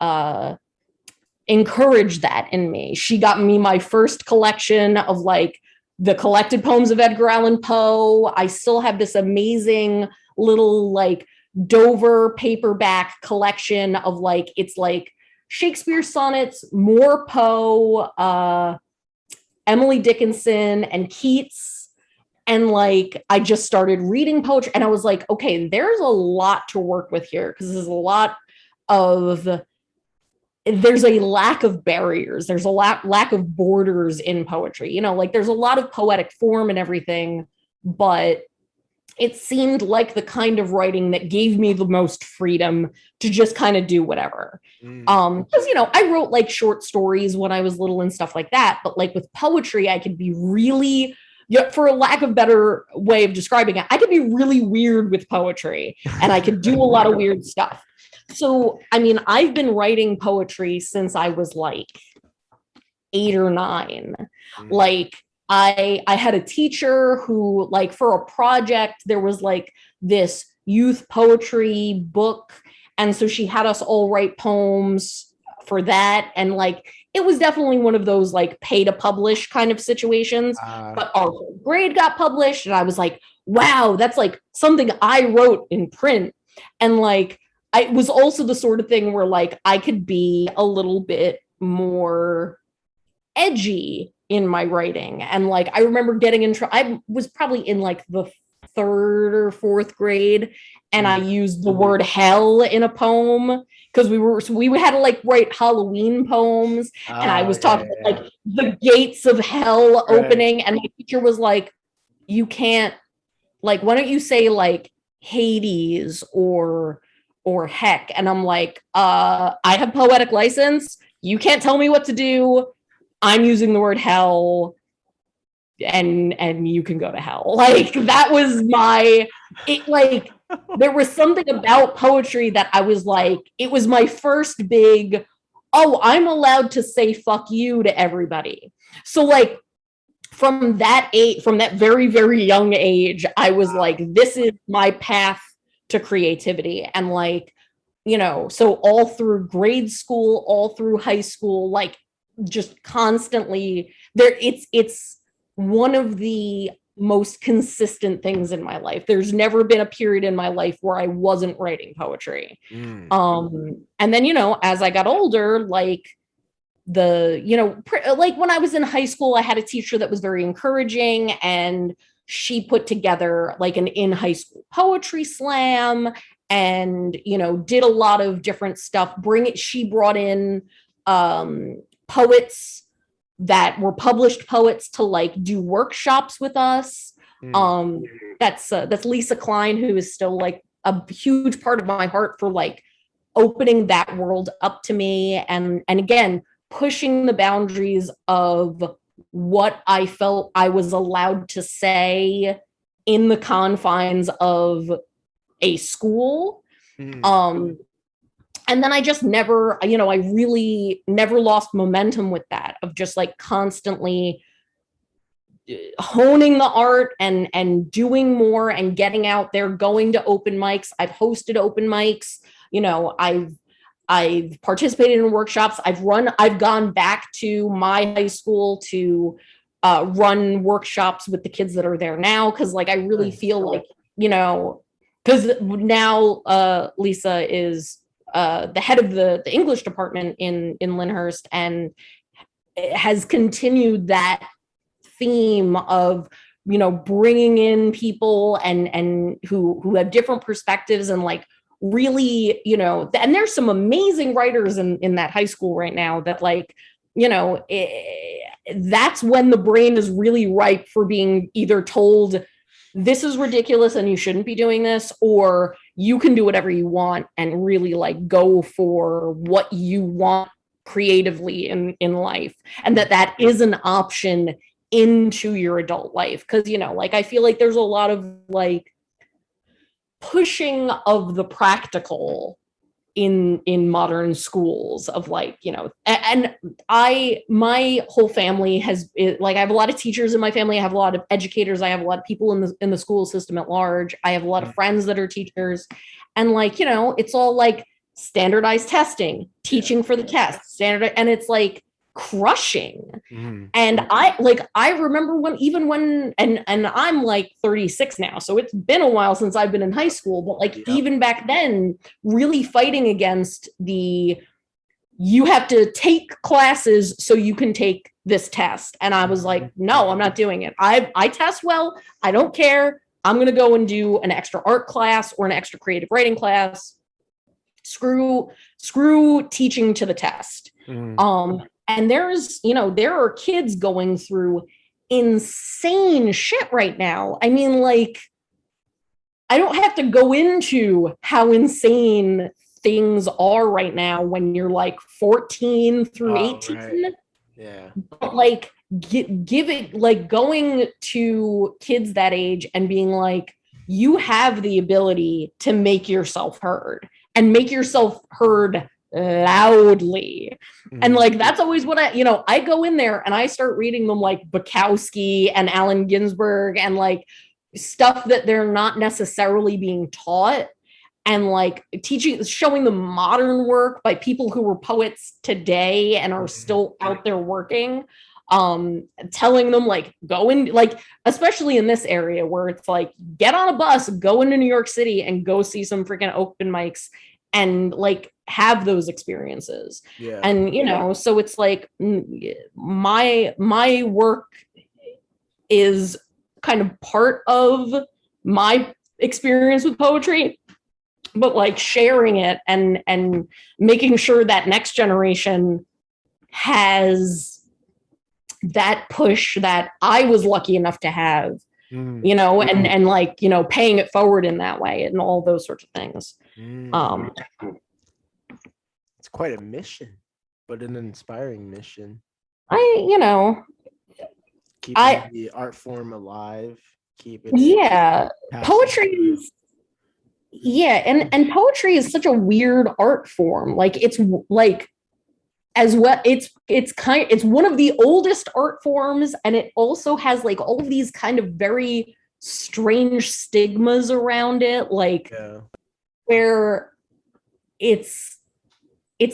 encourage that in me. She got me my first collection of like the collected poems of Edgar Allan Poe. I still have this amazing little like Dover paperback collection of like, it's like Shakespeare sonnets, more Poe, Emily Dickinson, and Keats. And like, I just started reading poetry and I was like, okay, there's a lot to work with here because there's a lack of barriers. There's a lack of borders in poetry. You know, like there's a lot of poetic form and everything, but it seemed like the kind of writing that gave me the most freedom to just kind of do whatever. Because, you know, I wrote like short stories when I was little and stuff like that. But like with poetry, I could be really, for a lack of better way of describing it, I could be really weird with poetry and I could do a lot of weird stuff. So, I mean, I've been writing poetry since I was like 8 or 9. Like I had a teacher who, like, for a project, there was like this youth poetry book. And so she had us all write poems for that. And like, it was definitely one of those like pay to publish kind of situations. But our grade got published, and I was like, wow, that's like something I wrote in print. And like, it was also the sort of thing where like I could be a little bit more edgy in my writing. And like, I remember getting in trouble. I was probably in like the 3rd or 4th grade, and I used the word hell in a poem because we had to like write Halloween poems, and I was talking about like the gates of hell opening, and my teacher was like, you can't, like, why don't you say like Hades or heck? And I'm like, I have poetic license. You can't tell me what to do. I'm using the word hell, and you can go to hell. Like, that was like, there was something about poetry that I was like, it was my first big, oh, I'm allowed to say fuck you to everybody. So like, from that very, very young age, I was like, this is my path to creativity. And like, you know, so all through grade school, all through high school, like, just constantly there, it's one of the most consistent things in my life. There's never been a period in my life where I wasn't writing poetry. And then, you know, as I got older, like, like when I was in high school, I had a teacher that was very encouraging, and she put together like an in high school poetry slam, and, you know, did a lot of different stuff. She brought in poets that were published poets to like do workshops with us. That's Lisa Klein, who is still like a huge part of my heart for like opening that world up to me, and again, pushing the boundaries of what I felt I was allowed to say in the confines of a school. And then I just never, you know, I really never lost momentum with that, of just like constantly honing the art and doing more and getting out there, going to open mics. I've hosted open mics, you know, I've participated in workshops. I've gone back to my high school to run workshops with the kids that are there now. Cause like, I really feel like, you know, cause now Lisa is the head of the English department in Lyndhurst, and has continued that theme of, you know, bringing in people and who have different perspectives, and like, really, you know, and there's some amazing writers in that high school right now that, like, you know, that's when the brain is really ripe for being either told this is ridiculous and you shouldn't be doing this, or you can do whatever you want and really like go for what you want creatively in life, and that is an option into your adult life. Because, you know, like, I feel like there's a lot of like pushing of the practical in modern schools, of like, you know, and my whole family has, like, I have a lot of teachers in my family, I have a lot of educators, I have a lot of people in the school system at large, I have a lot of friends that are teachers, and like, you know, it's all like standardized testing, teaching for the test, standard, and it's like crushing. And I remember when and I'm like 36 now, so it's been a while since I've been in high school, but like, even back then, really fighting against you have to take classes so you can take this test. And I was like, no, I'm not doing it. I test well, I don't care, I'm gonna go and do an extra art class or an extra creative writing class. Screw teaching to the test. And there's, you know, there are kids going through insane shit right now. I mean, like, I don't have to go into how insane things are right now when you're like 14 through 18. Right. Yeah. But like, giving, like, going to kids that age and being like, you have the ability to make yourself heard. and make yourself heard loudly. And like that's always what I go in there and I start reading them like Bukowski and Allen Ginsberg and like stuff that they're not necessarily being taught, and like showing them modern work by people who were poets today and are still out there working, telling them like go in, like especially in this area where it's like get on a bus, go into New York City and go see some freaking open mics and like have those experiences. And so it's like my work is kind of part of my experience with poetry, but like sharing it and making sure that next generation has that push that I was lucky enough to have, and like, paying it forward in that way and all those sorts of things. It's quite a mission, but an inspiring mission. Keeping the art form alive, keep it. Poetry is, and poetry is such a weird art form. Like it's like, as well, it's one of the oldest art forms, and it also has like all of these kind of very strange stigmas around it, like where it's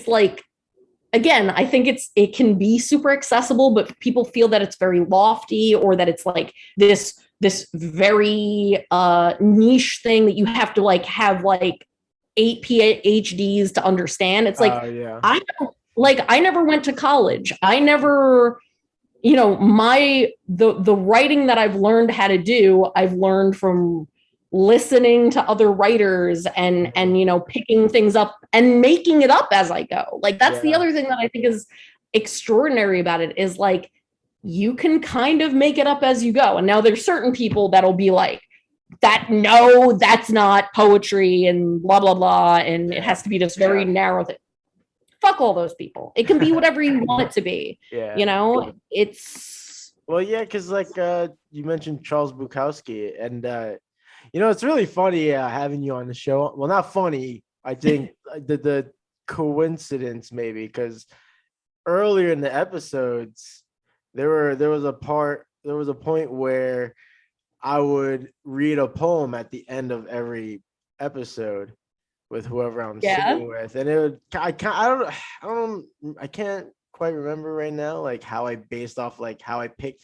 like, again, I think it can be super accessible, but people feel that it's very lofty, or that it's like this very niche thing that you have to like have like 8 PhDs to understand. It's like I never went to college. I never, the writing that I've learned how to do, I've learned from listening to other writers and picking things up and making it up as I go. Like that's the other thing that I think is extraordinary about it, is like you can kind of make it up as you go. And now there's certain people that'll be like, no, that's not poetry and blah blah blah, and it has to be this very narrow thing. Fuck all those people. It can be whatever you want it to be. It's because like you mentioned Charles Bukowski, and it's really funny having you on the show. Well, not funny. I think the coincidence maybe, because earlier in the episodes there was a point where I would read a poem at the end of every episode with whoever I'm sitting with, and it would I can't quite remember right now like how I based off like how I picked,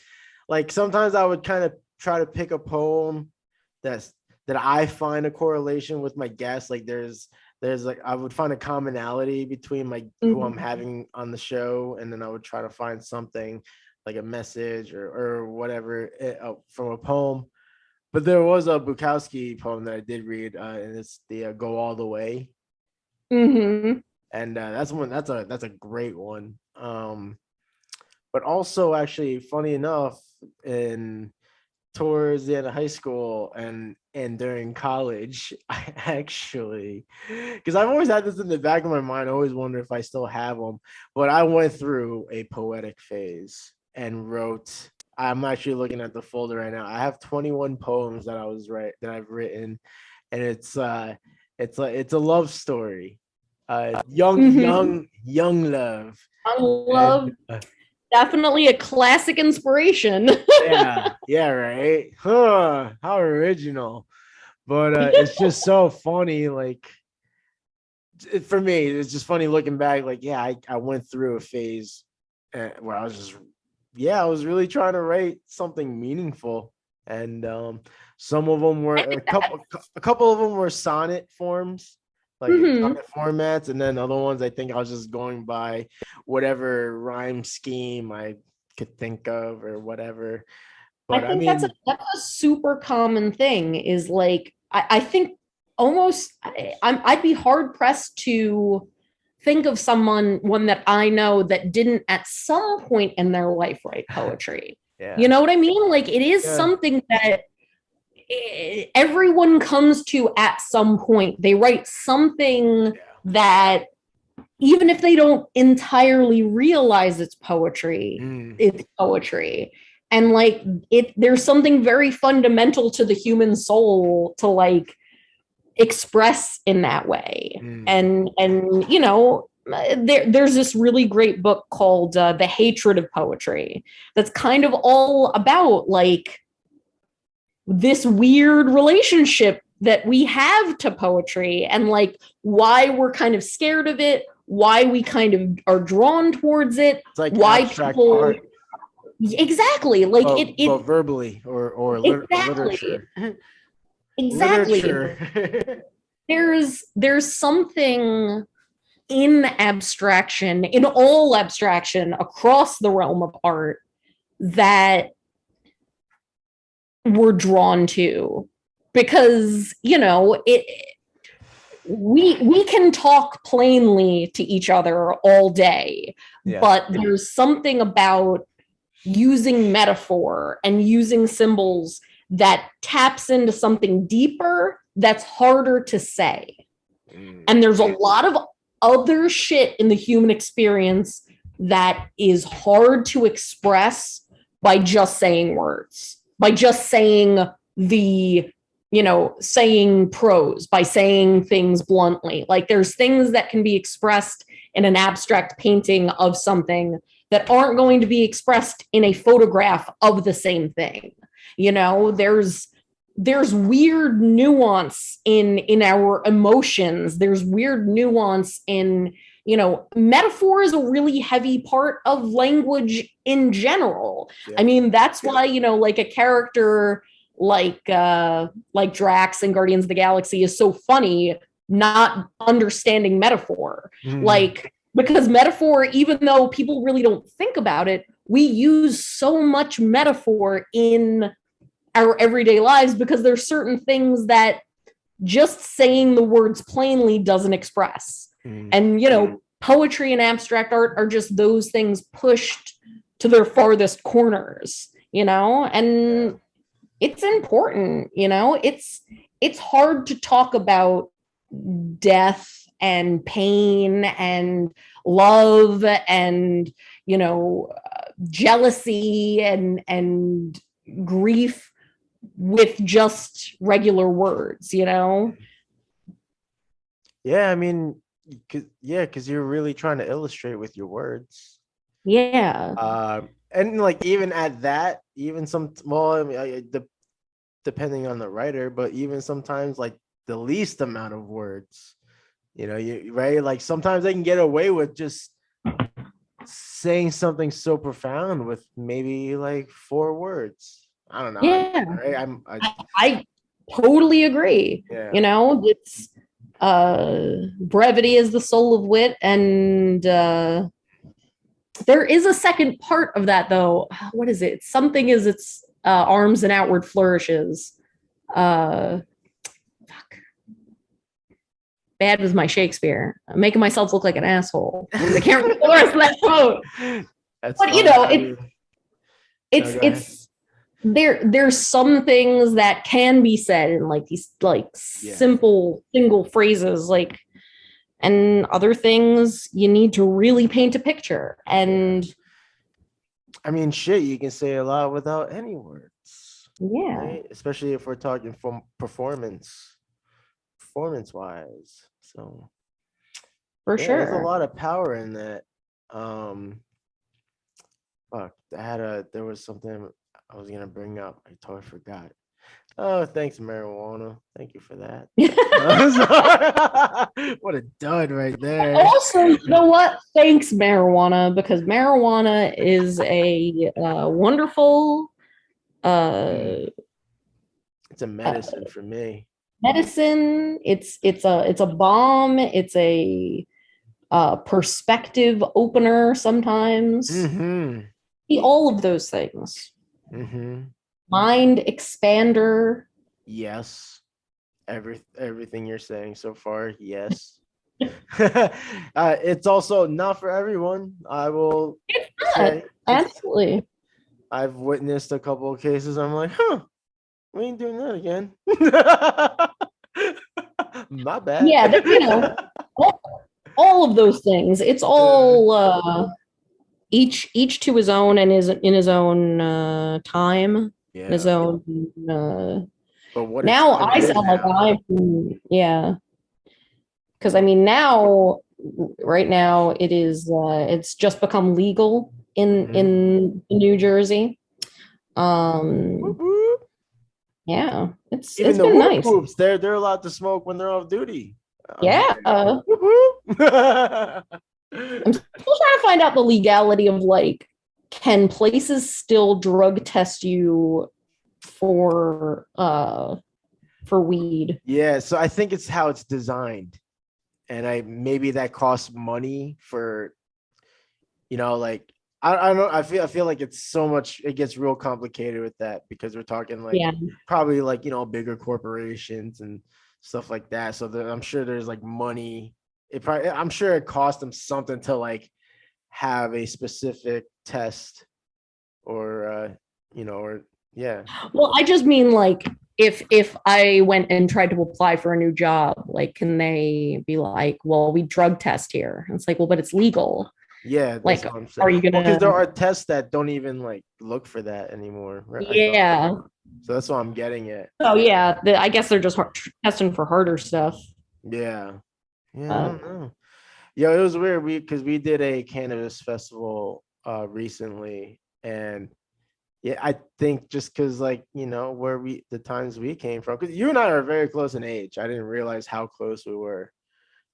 like sometimes I would kind of try to pick a poem that I find a correlation with my guest, like there's like I would find a commonality between my who I'm having on the show, and then I would try to find something like a message or whatever from a poem. But there was a Bukowski poem that I did read, and it's the "Go All the Way," and that's a great one. But also, actually, funny enough, towards the end of high school and during college, I actually, because I've always had this in the back of my mind, I always wonder if I still have them. But I went through a poetic phase and wrote. I'm actually looking at the folder right now. I have 21 poems that I've written, and it's a love story, young love. Love, definitely a classic inspiration. yeah, right. How original, but it's just so funny. Like for me, it's just funny looking back. Like I went through a phase where I was really trying to write something meaningful, and some of them were a couple of them were sonnet forms, like sonnet formats, and then other ones I think I was just going by whatever rhyme scheme I could think of or whatever. But I mean, that's a super common thing. Is like I think almost I'd be hard pressed to think of one that I know that didn't at some point in their life write poetry. You know what I mean? Like it is something that everyone comes to at some point. They write something that even if they don't entirely realize it's poetry, it's poetry. And like there's something very fundamental to the human soul to like express in that way. And you know, there's this really great book called The Hatred of Poetry that's kind of all about like this weird relationship that we have to poetry and like why we're kind of scared of it, why we kind of are drawn towards it, it's like why abstract people art. Exactly, like but verbally or exactly. literature. Exactly. Literature. There's something in abstraction, in all abstraction across the realm of art that we're drawn to, because you know we can talk plainly to each other all day, but there's something about using metaphor and using symbols that taps into something deeper that's harder to say. And there's a lot of other shit in the human experience that is hard to express by just saying words, by just saying saying prose, by saying things bluntly. Like there's things that can be expressed in an abstract painting of something that aren't going to be expressed in a photograph of the same thing. You know, there's weird nuance in our emotions. There's weird nuance in, you know, metaphor is a really heavy part of language in general. I mean, that's why, you know, like a character like Drax in Guardians of the Galaxy is so funny, not understanding metaphor. Like, because metaphor, even though people really don't think about it, we use so much metaphor in our everyday lives because there's certain things that just saying the words plainly doesn't express. And, you know, poetry and abstract art are just those things pushed to their farthest corners, you know, and it's important, you know, it's hard to talk about death and pain and love and, you know, jealousy and grief with just regular words, you know? Yeah, I mean, because you're really trying to illustrate with your words. Yeah. And like even at that, even I mean, depending on the writer, but even sometimes like the least amount of words, you know, right? Like sometimes they can get away with just saying something so profound with maybe like 4 words. I don't know. Yeah. Right? I totally agree. Yeah. You know, it's brevity is the soul of wit, and there is a second part of that though. What is it? Something is its arms and outward flourishes. Fuck. Bad with my Shakespeare. I'm making myself look like an asshole. I can't remember the rest of that quote. But you know, it's there's some things that can be said in like these like simple single phrases, like, and other things you need to really paint a picture. And I mean, shit, you can say a lot without any words. Yeah. Right? Especially if we're talking from performance wise. So for sure. There's a lot of power in that. There was something I was gonna bring up. I totally forgot. Oh, thanks, marijuana. Thank you for that. What a dud right there. Also, you know what? Thanks, marijuana, because marijuana is a wonderful it's a medicine for me. Medicine. It's a balm. It's a perspective opener sometimes. All of those things. Mind expander. Yes. Everything you're saying so far, yes. It's also not for everyone. I will say. Absolutely. I've witnessed a couple of cases. I'm like, we ain't doing that again. My bad. Yeah, you know, all of those things. It's all each to his own and in his own time, his own But what Now what I it is sound like now. I'm, yeah. Because I mean, now, right now, it's just become legal Mhm. in New Jersey. Whoop, Um, whoop. yeah, Even it's the been whoop nice. whoops, they're allowed to smoke when they're off duty. I'm just Yeah, saying. Whoop, whoop. I'm still trying to find out the legality of like, can places still drug test you for weed? Yeah, so I think it's how it's designed. And I maybe that costs money for, like I don't know. I feel like it's so much, it gets real complicated with that because we're talking like Yeah, probably like, bigger corporations and stuff like that. So I'm sure there's like money. I'm sure it cost them something to like have a specific test or or yeah. well, I just mean like, if I went and tried to apply for a new job, like, can they be like, well, we drug test here? And it's like, well, but it's legal. Yeah, that's Like, what I'm saying. are you Well, because gonna? there are tests that don't even like look for that anymore. Right? I thought Yeah. so. That's what I'm getting at. Oh yeah. I guess they're just testing for harder stuff. Yeah. Yeah, I Uh, don't know. Yeah, it was weird. We did a cannabis festival recently, and yeah, I think just because like where the times we came from, because you and I are very close in age. I didn't realize how close we were.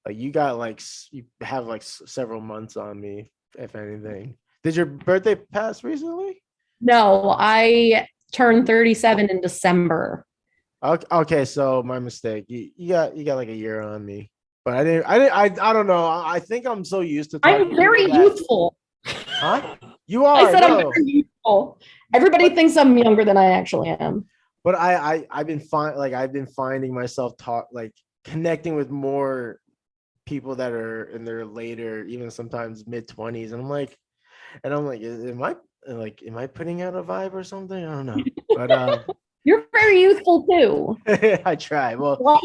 Like you got like you have like several months on me, if anything. Did your birthday pass recently? no, I turned 37 in December. Okay, okay, so my mistake. You got like a year on me, but I don't know. I think I'm so used to talking I'm to people very that, youthful. huh? You I are said I'm no, very youthful. Everybody but thinks I'm younger than I actually am. I've been finding myself talk like connecting with more people that are in their later, even sometimes mid 20s, and I'm like, am I putting out a vibe or something? I don't know, but You're very youthful too. I try. Well, Like,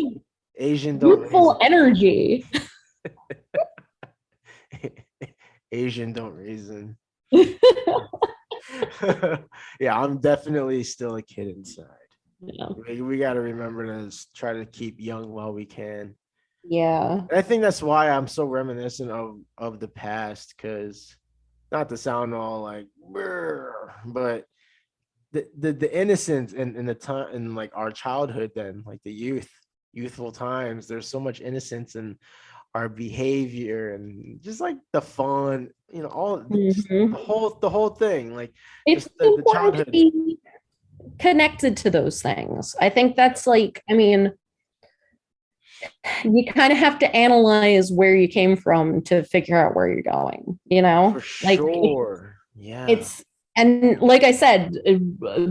Asian don't raise youthful energy. Asian don't reason. Yeah, I'm definitely still a kid inside. Yeah. We got to remember to try to keep young while we can. Yeah. And I think that's why I'm so reminiscent of the past, because not to sound all like, "Brr," but the innocence in the time in like our childhood, then like the youthful times. There's so much innocence in our behavior and just like the fun, all just Mhm. the whole thing, like It's just the important to childhood. be connected to those things. I think that's like, I mean, you kind of have to analyze where you came from to figure out where you're going, you For know? Like sure. Yeah. it's and like I said,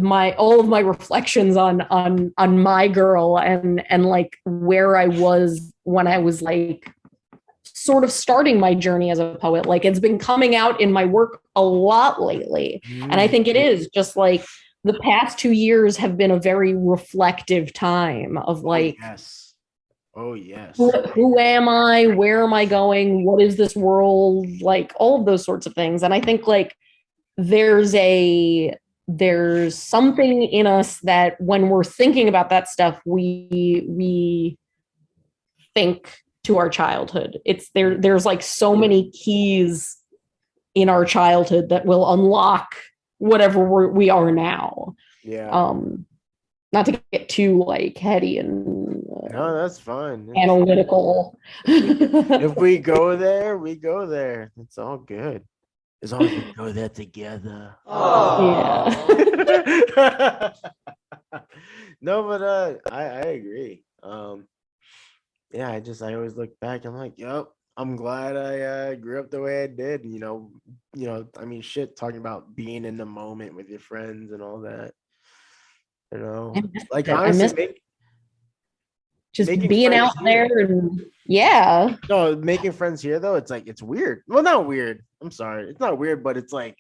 my all of my reflections on my girl and like where I was when I was like sort of starting my journey as a poet, like it's been coming out in my work a lot lately. And I Mm. think it is just like the past 2 years have been a very reflective time of Oh like, yes. Oh yes. I who agree. am I? Where am I going? What is this world? Like all of those sorts of things. And I think like there's a there's something in us that when we're thinking about that stuff, we think to our childhood. It's there's like so many keys in our childhood that will unlock whatever we are now. Yeah. Um, not to get too like heady and No, that's fine. analytical. If we go there, we go there. It's all good. As long as we go there together. Yeah. No, but I agree. Yeah, I always look back. I'm like, yep, I'm glad I grew up the way I did. And, I mean, shit, talking about being in the moment with your friends and all that. I miss Like it. I honestly, miss just making being friends out there here. and yeah. No, making friends here though, it's like it's weird. Well, not weird. I'm sorry, it's not weird, but it's like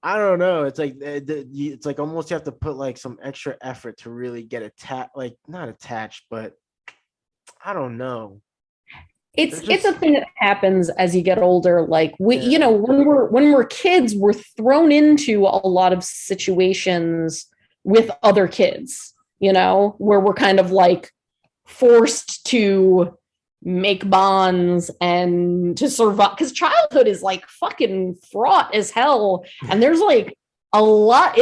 I don't know. It's like it's like almost you have to put like some extra effort to really get attached. Like not attached, but I don't know. They're It's a just thing that happens as you get older. Like we, yeah. when we're kids, we're thrown into a lot of situations with other kids. where we're kind of like forced to make bonds and to survive, because childhood is like fucking fraught as hell, and there's like a lot.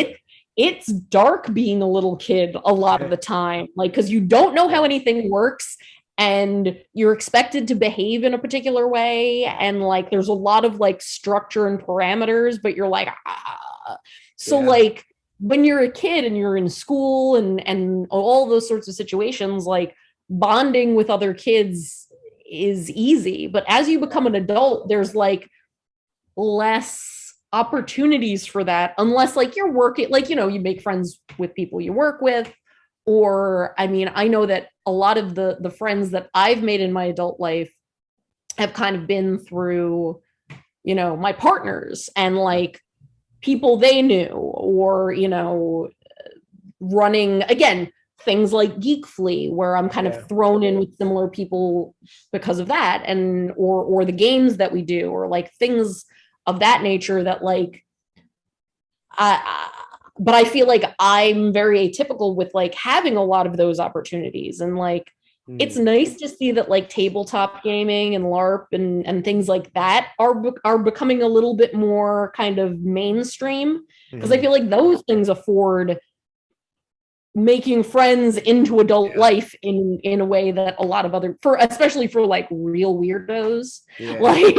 It's dark being a little kid a lot of the time, like, because you don't know how anything works and you're expected to behave in a particular way, and like there's a lot of like structure and parameters, but you're like so like when you're a kid and you're in school and all those sorts of situations, like bonding with other kids is easy, but as you become an adult, there's like less opportunities for that, unless like you're working, like, you make friends with people you work with, or I mean, I know that a lot of the friends that I've made in my adult life have kind of been through, my partners and like people they knew, or running again things like Geek Flea, where I'm kind of thrown in with similar people because of that, and or the games that we do, or like things of that nature that like but I feel like I'm very atypical with like having a lot of those opportunities, and like it's nice to see that like tabletop gaming and LARP and things like that are becoming a little bit more kind of mainstream, because I feel like those things afford making friends into adult life in a way that a lot of other, especially for like real weirdos, like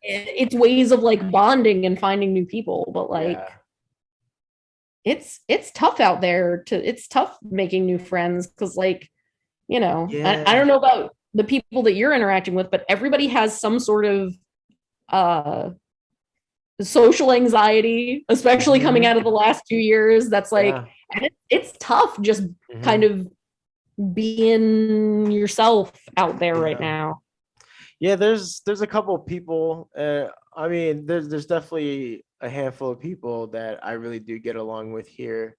it's ways of like bonding and finding new people, but like it's tough out there it's tough making new friends, because like I don't know about the people that you're interacting with, but everybody has some sort of social anxiety, especially coming out of the last 2 years. That's like, it's tough just kind of being yourself out there right now. Yeah, there's a couple of people. I mean, there's definitely a handful of people that I really do get along with here.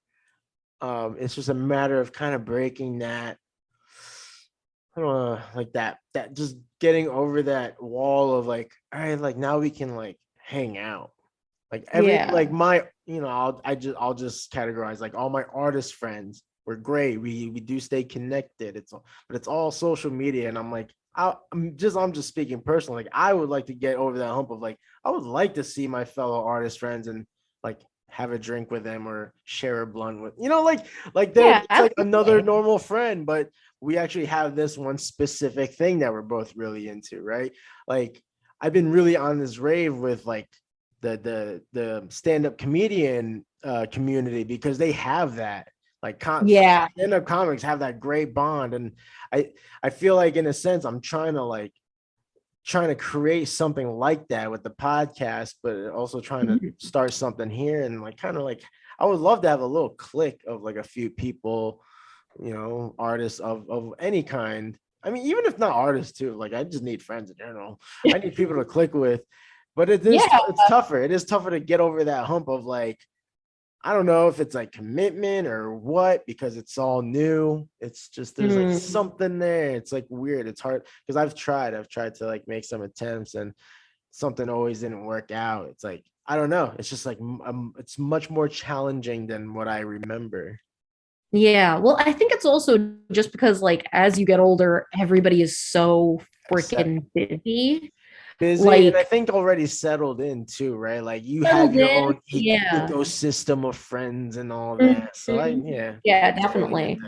It's just a matter of kind of breaking that, I don't know, like that just getting over that wall of like, all right, like now we can like hang out. Like like my, I'll just categorize like all my artist friends. We're great. We do stay connected. But it's all social media, and I'm like, I'm just speaking personally. Like I would like to get over that hump of like, I would like to see my fellow artist friends and like have a drink with them or share a blunt with, like they're like another normal friend, but we actually have this one specific thing that we're both really into, right? Like I've been really on this rave with like the stand-up comedian community, because they have that like stand-up comics have that great bond, and I feel like in a sense I'm trying to create something like that with the podcast, but also trying to start something here, and like kind of like I would love to have a little clique of like a few people, artists of any kind. I mean, even if not artists too, like I just need friends in general. I need people to click with. But it's tougher. It is tougher to get over that hump of like, I don't know if it's like commitment or what, because it's all new. It's just there's like something there. It's like weird. It's hard because I've tried to like make some attempts, and something always didn't work out. It's like, I don't know. It's just like it's much more challenging than what I remember. Yeah, well, I think it's also just because like as you get older, everybody is so freaking busy. Like, and I think already settled in too, right? Like you have your own ecosystem of friends and all that. So definitely.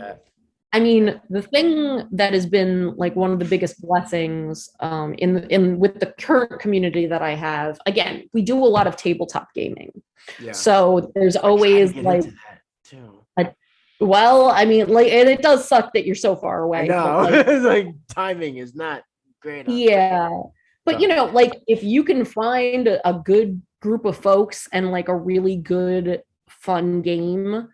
I mean, the thing that has been like one of the biggest blessings in with the current community that I have, again, we do a lot of tabletop gaming. So there's always like well, I mean, like, and it does suck that you're so far away. I know. Like timing is not great. But like if you can find a good group of folks and like a really good fun game,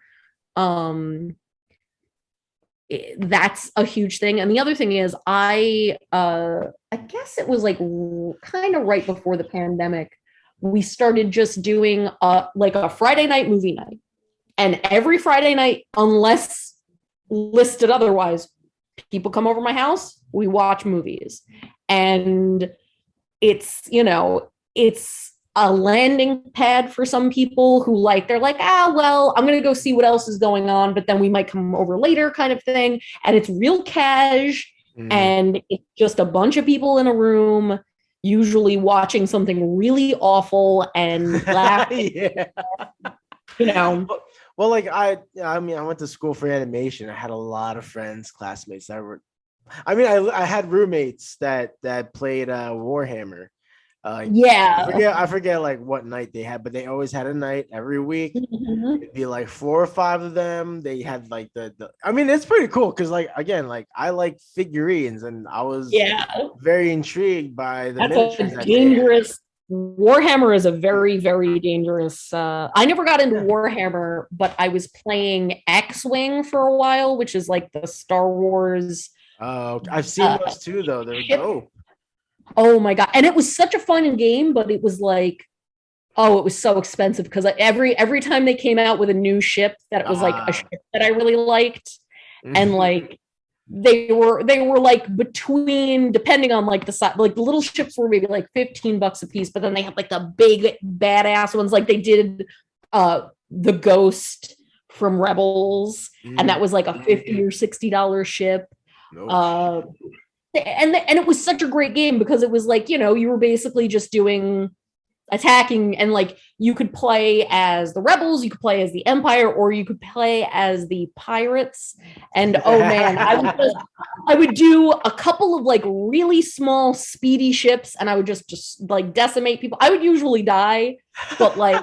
that's a huge thing. And the other thing is I guess it was like kind of right before the pandemic, we started just doing like a Friday night movie night. And every Friday night, unless listed otherwise, people come over my house, we watch movies. And it's a landing pad for some people who like they're like, well, I'm gonna go see what else is going on, but then we might come over later, kind of thing. And it's real cash, and it's just a bunch of people in a room, usually watching something really awful and laughing. Yeah. You know. Well, like I mean, I went to school for animation. I had a lot of friends, classmates that were. I mean, I had roommates that played Warhammer. Yeah. I forget like what night they had, but they always had a night every week. Mhm. It'd be like 4 or 5 of them. They had like the I mean, it's pretty cool because like again, like I like figurines, and I was Yeah. very intrigued by the That's miniatures a that they had. dangerous Warhammer is a very, very dangerous. I never got into Warhammer, but I was playing X-Wing for a while, which is like the Star Wars Oh, I've seen uh, those too, though. They're ship. dope. Oh my god! And it was such a fun game, but it was like, oh, it was so expensive because every time they came out with a new ship that it was like a Ah, ship that I really liked, and like they were like between, depending on like the size, like the little ships were maybe like $15 a piece, but then they had like the big badass ones, like they did the Ghost from Rebels, and that was like a $50 or $60 ship. nope. uh and it was such a great game because it was like, you were basically just doing attacking, and like you could play as the rebels, you could play as the empire, or you could play as the pirates. And oh man, I would do a couple of like really small speedy ships, and I would just like decimate people. I would usually die, but like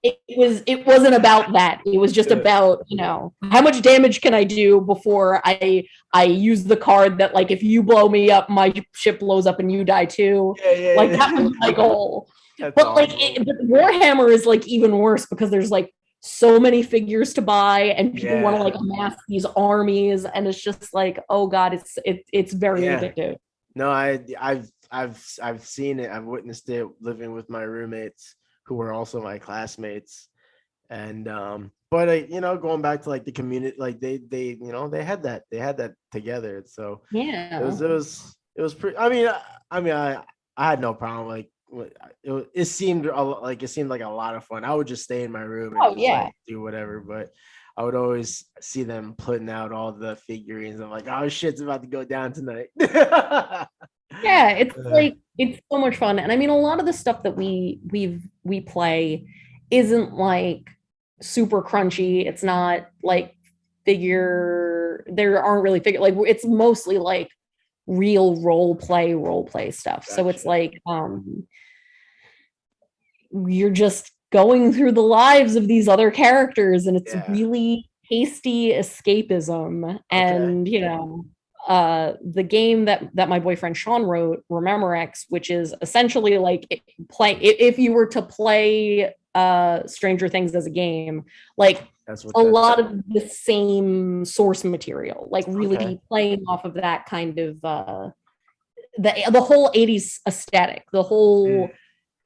it wasn't about that. It was just about, how much damage can I do before I use the card that, like, if you blow me up, my ship blows up and you die too. Like that was my goal. That's But awesome. but Warhammer is like even worse because there's like so many figures to buy, and people want to like amass these armies, and it's just like, oh god, it's very addictive. No, I've seen it. I've witnessed it living with my roommates who were also my classmates. And but going back to like the community, like they they had that together. So Yeah. it was pretty. I had no problem. Like it seemed like a lot of fun. I would just stay in my room and just like do whatever, but I would always see them putting out all the figurines. I'm like, oh shit's about to go down tonight. Yeah, it's like it's so much fun. And I mean, a lot of the stuff that we play isn't like super crunchy. It's not like there aren't really figure, like it's mostly like real role play stuff. Gotcha. So it's like you're just going through the lives of these other characters, and it's really tasty escapism. And the game that my boyfriend Sean wrote, Remember X, which is essentially like if you were to play Stranger Things as a game, like a lot of the same source material, like really playing off of that kind of the whole 80s aesthetic, the whole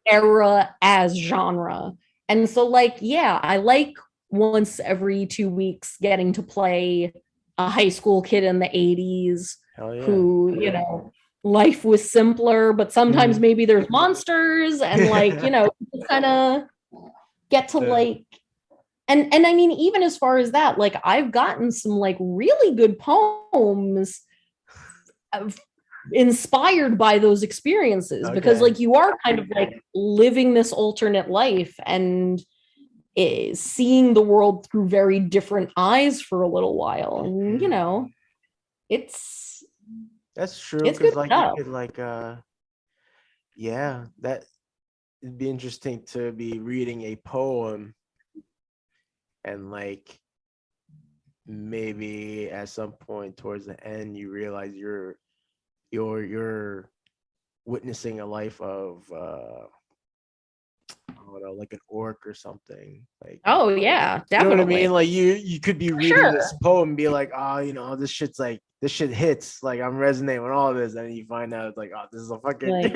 era as genre. And so like, I like once every 2 weeks getting to play a high school kid in the 80s who, life was simpler, but sometimes maybe there's monsters, and like, kind of get to like, and I mean, even as far as that, like I've gotten some like really good poems inspired by those experiences, because like you are kind of like living this alternate life and seeing the world through very different eyes for a little while. And that's true, because like you could like that it'd be interesting to be reading a poem and like maybe at some point towards the end you realize you're witnessing a life of I don't know, like an orc or something. Like, oh yeah, definitely. You know what I mean? Like you could be reading this poem and be like, oh, this shit hits. Like I'm resonating with all of this, and you find out it's like, oh, this is a fucking.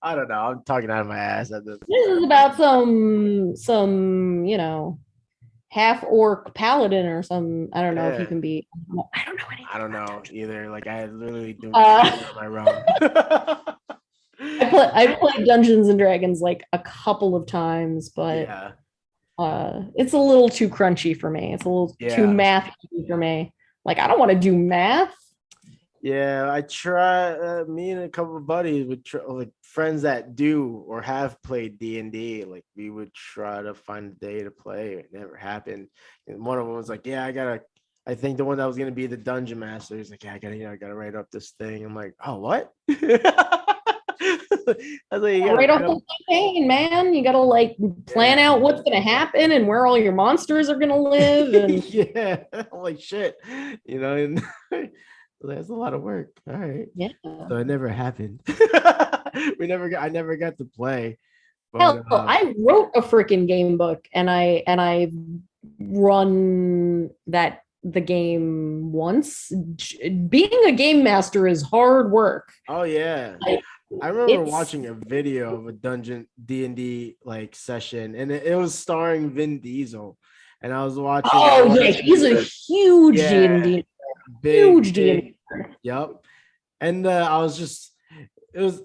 I don't know. I'm talking out of my ass at this. This is about some half orc paladin or some. I don't know if you can be. I don't know anything. I don't know either. Like I literally don't. Am I wrong? I I played Dungeons and Dragons like a couple of times, but Yeah. it's a little too crunchy for me. It's a little too mathy for me. Like, I don't want to do math. Yeah, I try. Me and a couple of buddies would try, like friends that do or have played D&D. Like we would try to find a day to play. It never happened. And one of them was like, "Yeah, I gotta." I think the one that was gonna be the dungeon master. He's like, "Yeah, I gotta write up this thing." I'm like, "Oh, what?" I was like, "You Write gotta up the campaign, man. You gotta like plan out what's gonna happen and where all your monsters are gonna live." And yeah, I'm like, shit, you know. And that's a lot of work. All right. yeah. So it never happened. I never got to play. Hell, But I wrote a freaking game book and I run the game once. Being a game master is hard work. oh yeah. Like, I remember watching a video of a dungeon D&D like session, and it was starring Vin Diesel. And I was watching. Oh yeah, he's a huge D&D. Huge D&D. Yep. And I was just, it was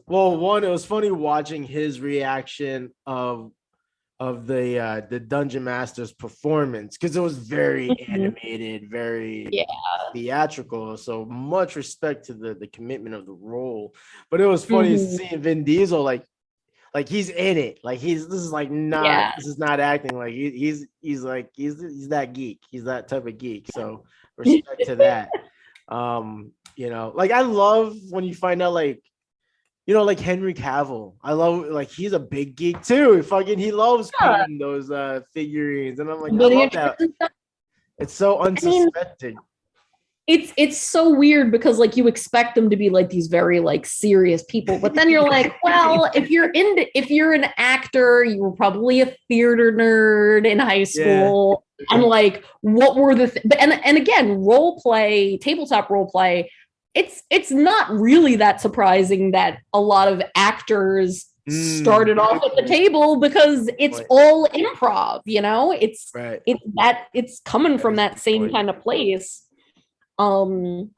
funny watching his reaction of the dungeon master's performance, because it was very animated, very theatrical. So much respect to the commitment of the role. But it was funny seeing Vin Diesel like he's in it. Like this is not acting. Like he's that geek. He's that type of geek. So respect to that. Like I love when you find out like Henry Cavill. I love, like, he's a big geek too. He loves painting those figurines, and I'm like, I love that. It's so unsuspecting. It's so weird because like you expect them to be like these very like serious people, but then you're like, well, if you're an actor, you were probably a theater nerd in high school, and like what were and again, tabletop role play. It's not really that surprising that a lot of actors started off at the table, because it's all improv, it's coming from that same kind of place. 100%.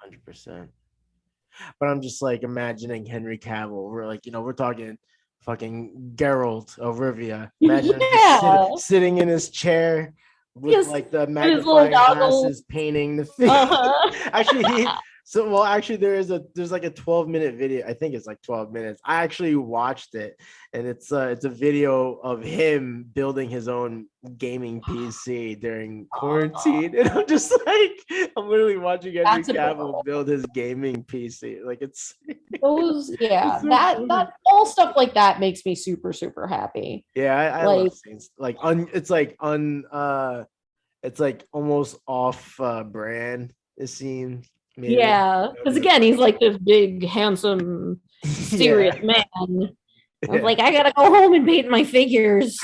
But I'm just like imagining Henry Cavill. We're like, we're talking fucking Geralt of Rivia. Imagine him sitting in his chair with like the magnifying glasses painting the figure. Actually, there's like a 12-minute video. I think it's like 12 minutes. I actually watched it, and it's a video of him building his own gaming PC during quarantine. And I'm just like, I'm literally watching Henry Cavill build his gaming PC. Like it's that all stuff like that makes me super, super happy. Yeah, I love scenes. Like it's like almost off brand, it seems. Maybe. Yeah, because again, he's like this big, handsome, serious man. I was like, I gotta go home and paint my figures.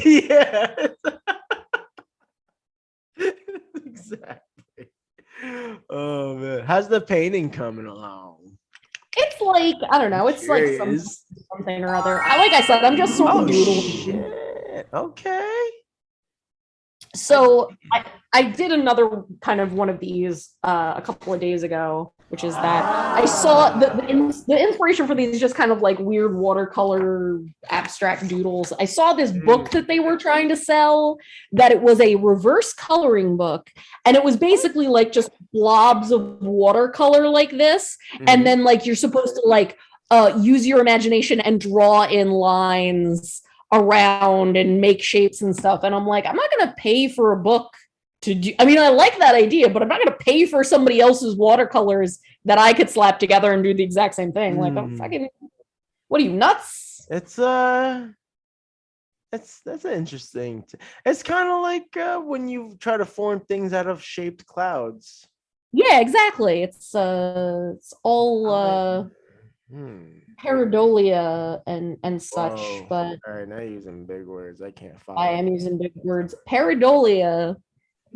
Yeah, exactly. Oh man, how's the painting coming along? It's like, I don't know. It's like something or other. Like I said, I'm just sort of doodling. Shit. Okay. So I did another kind of one of these a couple of days ago, which is that I saw the inspiration for these just kind of like weird watercolor abstract doodles. I saw this book that they were trying to sell, that it was a reverse coloring book, and it was basically like just blobs of watercolor like this, and then like you're supposed to like use your imagination and draw in lines around and make shapes and stuff. And I'm like, I'm not going to pay for a book to do. I mean, I like that idea, but I'm not going to pay for somebody else's watercolors that I could slap together and do the exact same thing. Like, I'm fucking, what are you, nuts? That's interesting. It's kind of like when you try to form things out of shaped clouds. Yeah, exactly. It's all pareidolia and such. Whoa. But all right, now you're using big words. I can't follow. I am using big words. Pareidolia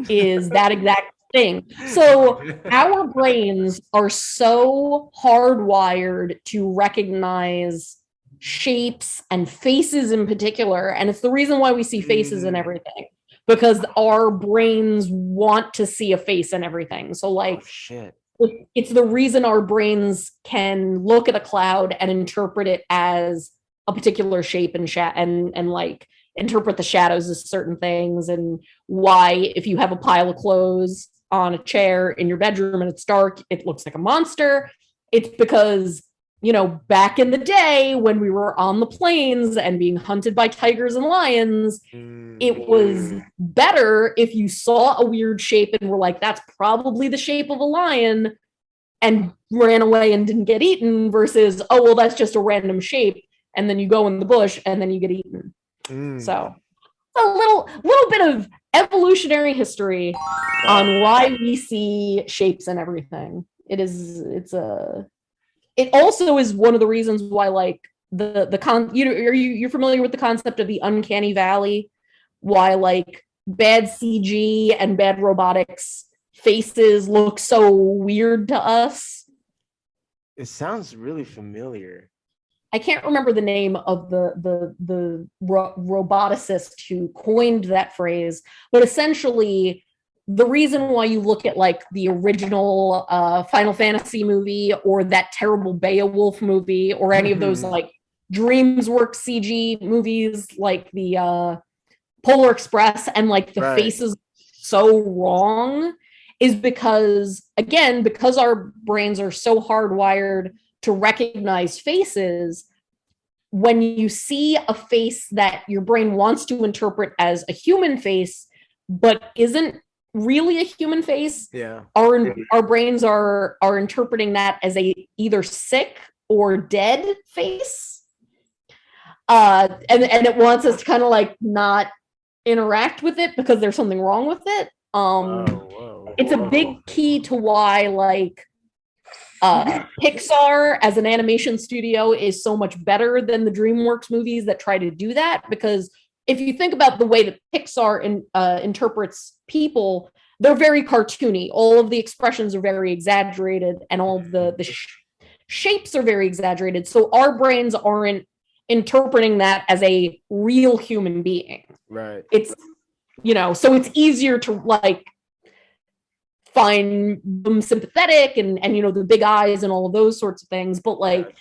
is that exact thing. So our brains are so hardwired to recognize shapes and faces in particular, and it's the reason why we see faces and everything, because our brains want to see a face and everything. So like, it's the reason our brains can look at a cloud and interpret it as a particular shape and like interpret the shadows as certain things, and why if you have a pile of clothes on a chair in your bedroom and it's dark, it looks like a monster. It's because, back in the day when we were on the plains and being hunted by tigers and lions, it was better if you saw a weird shape and were like, that's probably the shape of a lion, and ran away and didn't get eaten, versus, oh, well, that's just a random shape. And then you go in the bush and then you get eaten. So a little bit of evolutionary history on why we see shapes and everything. It also is one of the reasons why, like, you're familiar with the concept of the uncanny valley, why like bad CG and bad robotics faces look so weird to us. It sounds really familiar. I can't remember the name of the roboticist who coined that phrase, but essentially the reason why you look at like the original Final Fantasy movie, or that terrible Beowulf movie, or any of those like DreamWorks CG movies like the Polar Express, and like the faces so wrong, is because, again, because our brains are so hardwired to recognize faces, when you see a face that your brain wants to interpret as a human face but isn't really a human face, our brains are interpreting that as a either sick or dead face, and it wants us to kind of like not interact with it because there's something wrong with it. It's a big key to why like Pixar as an animation studio is so much better than the DreamWorks movies that try to do that, because if you think about the way that Pixar interprets people, they're very cartoony. All of the expressions are very exaggerated, and all of the shapes are very exaggerated. So our brains aren't interpreting that as a real human being. Right. It's, so it's easier to like find them sympathetic and the big eyes and all of those sorts of things. But like,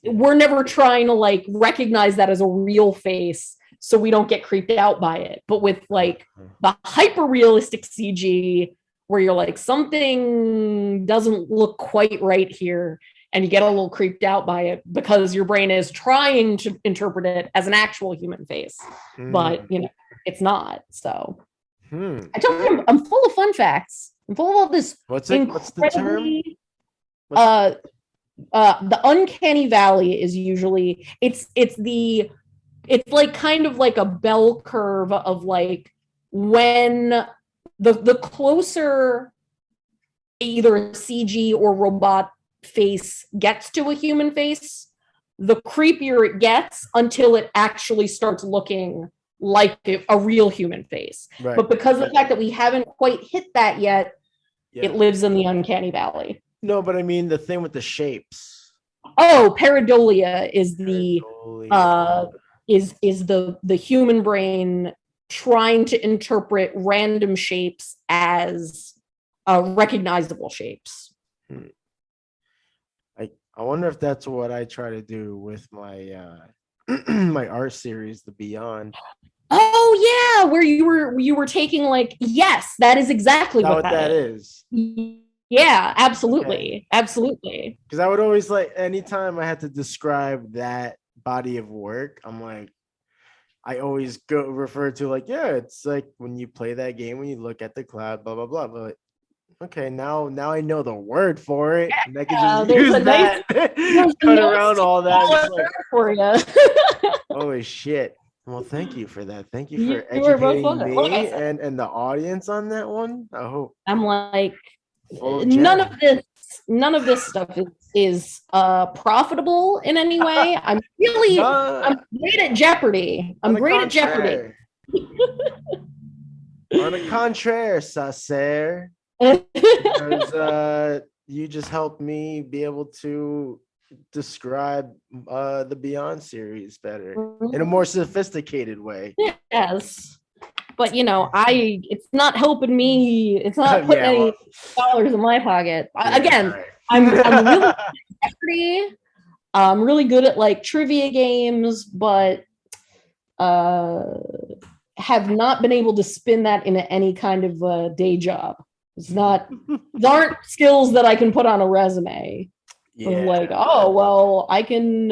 we're never trying to like recognize that as a real face, so we don't get creeped out by it. But with like the hyper realistic CG, where you're like, something doesn't look quite right here, and you get a little creeped out by it because your brain is trying to interpret it as an actual human face, but it's not. So I told you, I'm full of fun facts. I'm full of all this. What's the term? The uncanny valley is usually it's like kind of like a bell curve of like, when the closer either a CG or robot face gets to a human face, the creepier it gets until it actually starts looking like a real human face. Right. But because of the fact that we haven't quite hit that yet, it lives in the uncanny valley. No, but I mean the thing with the shapes. Oh, pareidolia is the human brain trying to interpret random shapes as recognizable shapes. I wonder if that's what I try to do with my my art series, The Beyond. Oh yeah, where you were taking like, yes, that is exactly what that is. Yeah, absolutely. Absolutely. Because I would always like, anytime I had to describe that body of work, I'm like, I always refer to like, yeah, it's like when you play that game, when you look at the cloud, blah blah blah. But okay, now I know the word for it, and I can just use that, cut around all that. Like, for you. Holy shit! Well, thank you for that. Thank you for educating me and the audience on that one. I hope. I'm like, none of this stuff is profitable in any way. I'm great at Jeopardy. I'm great at Jeopardy. On the contraire, Sacer. Because you just helped me be able to describe the Beyond series better in a more sophisticated way. Yes, but it's not helping me. It's not putting any dollars in my pocket. Again, I'm really Jeopardy. I'm really good at like trivia games, but uh, have not been able to spin that into any kind of day job. It's not, there aren't skills that I can put on a resume. Of like, oh, well, I can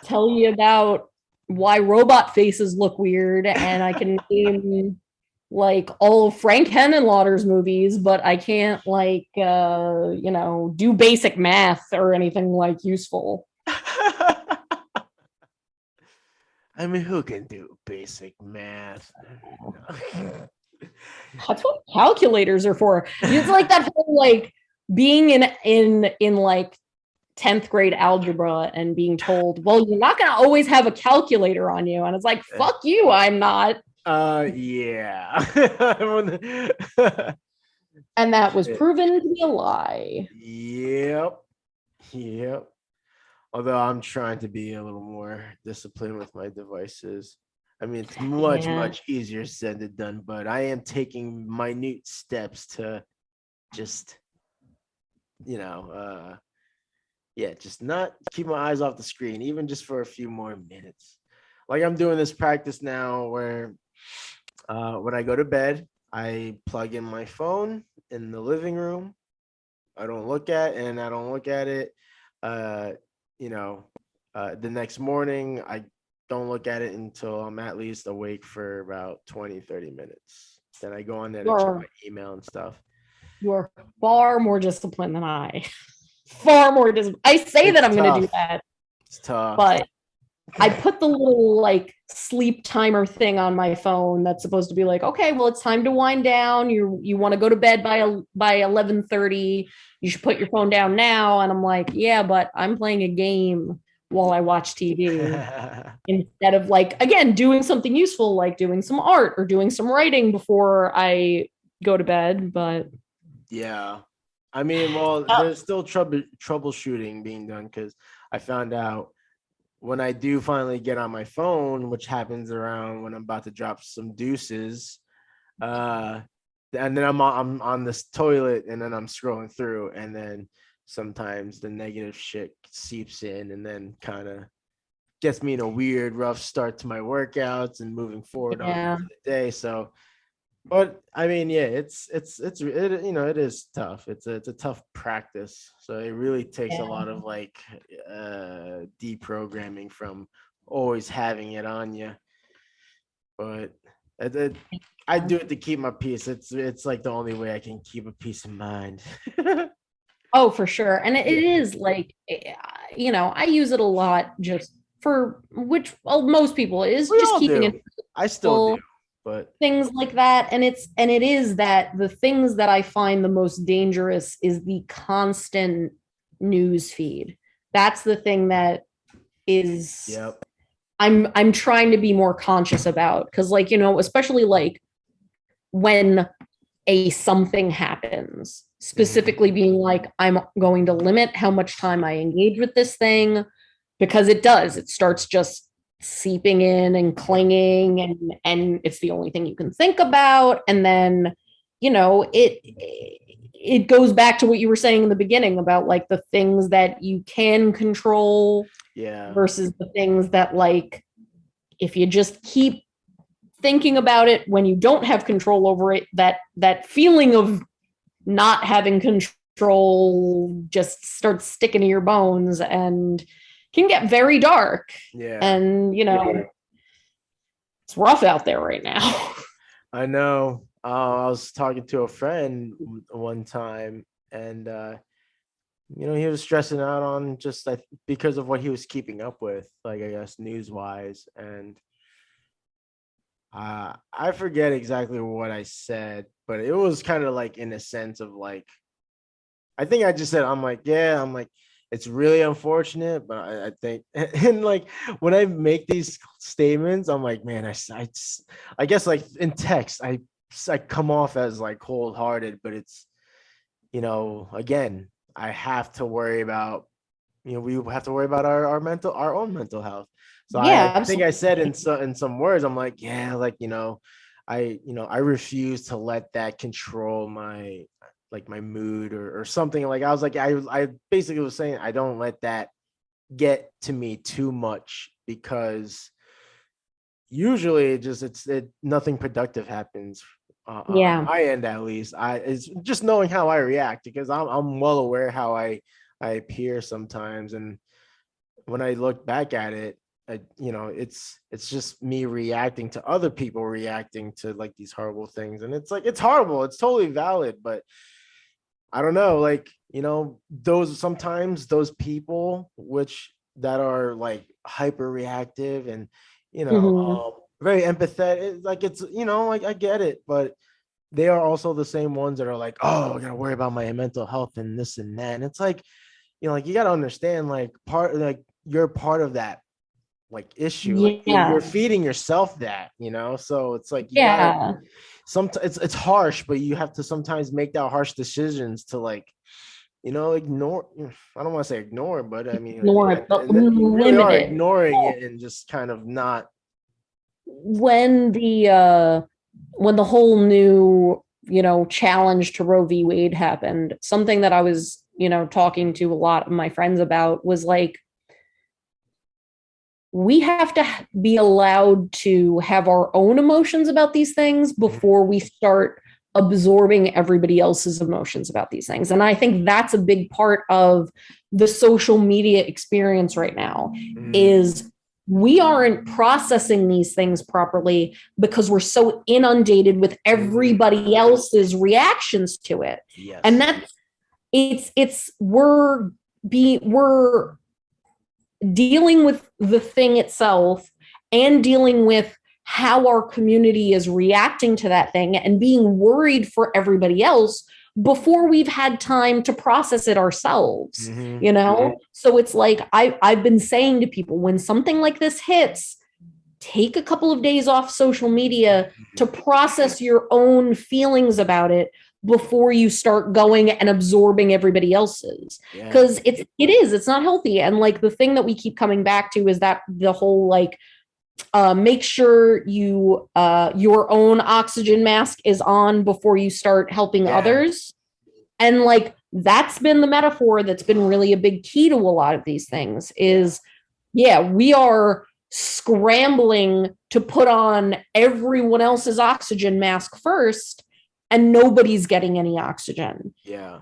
tell you about why robot faces look weird, and I can name like all of Frank Henenlotter's movies, but I can't like do basic math or anything like useful. I mean, who can do basic math? That's what calculators are for. It's like that whole like being in like 10th grade algebra and being told, well, you're not going to always have a calculator on you. And it's like, fuck you, I'm not. Yeah. And that was proven to be a lie. Yep. Although I'm trying to be a little more disciplined with my devices. I mean, it's much easier said than done, but I am taking minute steps to just, just not keep my eyes off the screen, even just for a few more minutes. Like I'm doing this practice now where when I go to bed, I plug in my phone in the living room. I don't look at it. The next morning, I don't look at it until I'm at least awake for about 20-30 minutes. Then I go on there to check my email and stuff. You're far more disciplined than I. Far more disciplined. I say that I'm going to do that. It's tough. But I put the little like sleep timer thing on my phone that's supposed to be like, okay, well, it's time to wind down. You want to go to bed by 11:30. You should put your phone down now. And I'm like, yeah, but I'm playing a game while I watch TV instead of like, again, doing something useful, like doing some art or doing some writing before I go to bed. But yeah, I mean, well, there's still troubleshooting being done because I found out when I do finally get on my phone, which happens around when I'm about to drop some deuces, and then I'm on this toilet and then I'm scrolling through, and then sometimes the negative shit seeps in and then kind of gets me in a weird, rough start to my workouts and moving forward on the day. So, but I mean, yeah, it is tough. It's a tough practice. So it really takes a lot of like deprogramming from always having it on you. But I do it to keep my peace. It's like the only way I can keep a peace of mind. Oh, for sure. And it is like, I use it a lot just for which most people is just keeping it. I still do. But things like that. And it is that the things that I find the most dangerous is the constant news feed. That's the thing that is I'm trying to be more conscious about, because like, especially like when something happens, specifically being like, I'm going to limit how much time I engage with this thing, because it starts just seeping in and clinging, and it's the only thing you can think about. And then it goes back to what you were saying in the beginning about like the things that you can control versus the things that, like, if you just keep thinking about it when you don't have control over it, that feeling of not having control just starts sticking to your bones and can get very dark. And it's rough out there right now. I know. I was talking to a friend one time, and he was stressing out on just because of what he was keeping up with, like, I guess, news wise. And I forget exactly what I said, but it was kind of like in a sense of like, I think I just said, I'm like, it's really unfortunate, but I think, and like when I make these statements, I'm like, man, I guess like in text, I come off as like cold-hearted, but it's, again, I have to worry about, we have to worry about our own mental health. So I think I said in some words, I'm like, I refuse to let that control my like my mood or something. Like I was like, I basically was saying I don't let that get to me too much, because usually nothing productive happens on Yeah. my end. At least it's just knowing how I react, because I'm well aware how I appear sometimes, and when I look back at it, it's just me reacting to other people reacting to like these horrible things, and it's like it's horrible, it's totally valid, but I don't know, like, those people which that are like hyper reactive and Mhm. very empathetic, like it's like I get it, but they are also the same ones that are like, oh, I gotta worry about my mental health and this and that, and it's like, like you gotta understand, like you're part of that like issue, like you're Yeah. feeding yourself that, so it's like you gotta Yeah. sometimes it's harsh, but you have to sometimes make that harsh decisions to like ignore. I don't want to say ignore, but I mean, Ignore yeah, it, but and then you really limit are it. ignoring it and just kind of not. When the whole new, challenge to Roe v. Wade happened, something that I was, talking to a lot of my friends about was like, we have to be allowed to have our own emotions about these things before we start absorbing everybody else's emotions about these things. And I think that's a big part of the social media experience right now, is we aren't processing these things properly because we're so inundated with everybody else's reactions to it. Yes. And that's we're dealing with the thing itself and dealing with how our community is reacting to that thing and being worried for everybody else before we've had time to process it ourselves. So it's like I've been saying to people, when something like this hits, take a couple of days off social media to process your own feelings about it before you start going and absorbing everybody else's, because it's not healthy. And like the thing that we keep coming back to is that the whole like make sure your own oxygen mask is on before you start helping others. And like that's been the metaphor that's been really a big key to a lot of these things is we are scrambling to put on everyone else's oxygen mask first, and nobody's getting any oxygen.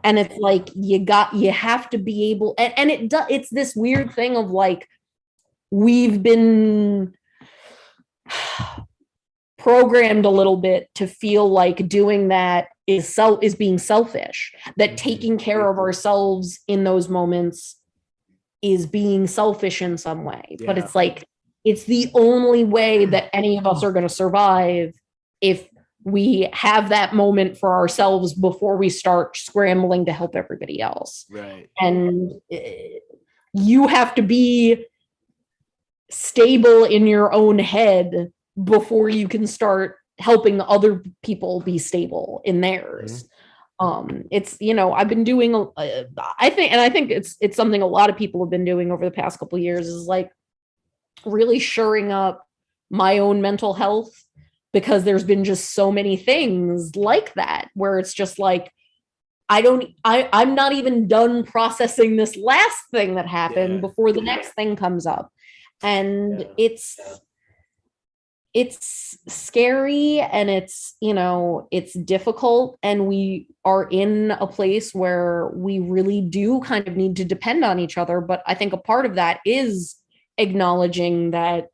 And it's like you have to be able, and it's this weird thing of like, we've been programmed a little bit to feel like doing that is being selfish, that taking care of ourselves in those moments is being selfish in some way. But it's like, it's the only way that any of us are going to survive, if we have that moment for ourselves before we start scrambling to help everybody else. Right. And you have to be stable in your own head before you can start helping other people be stable in theirs. It's, I've been doing, I think it's something a lot of people have been doing over the past couple of years, is like really shoring up my own mental health, because there's been just so many things like that where it's just like, I'm not even done processing this last thing that happened before the next thing comes up. And it's scary, and it's difficult, and we are in a place where we really do kind of need to depend on each other. But I think a part of that is acknowledging that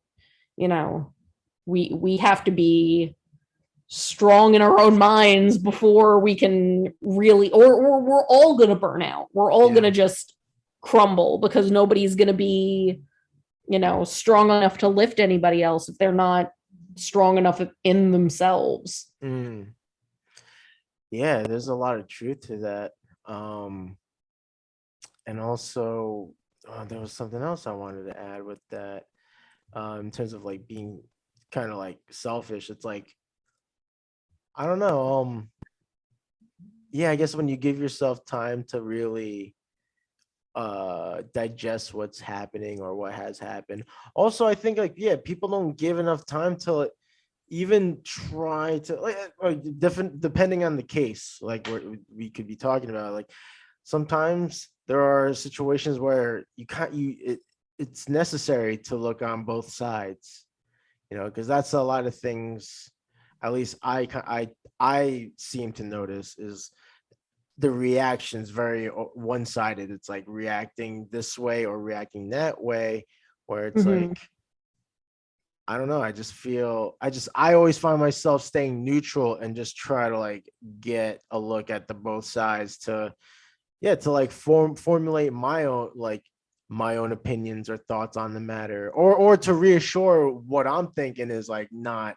we have to be strong in our own minds before we can really, or we're all going to burn out. We're all going to just crumble, because nobody's going to be strong enough to lift anybody else if they're not strong enough in themselves. There's a lot of truth to that. And also there was something else I wanted to add with that, in terms of like being kind of like selfish. It's like, I don't know, I guess when you give yourself time to really digest what's happening or what has happened. Also, I think like people don't give enough time to even try to like different depending on the case, like what we could be talking about. Like sometimes there are situations where it's necessary to look on both sides, because that's a lot of things. At least I seem to notice is the reactions very one-sided. It's like reacting this way or reacting that way, where it's Mhm. like I don't know. I always find myself staying neutral and just try to like get a look at the both sides to like formulate my own opinions or thoughts on the matter, or to reassure what I'm thinking is like not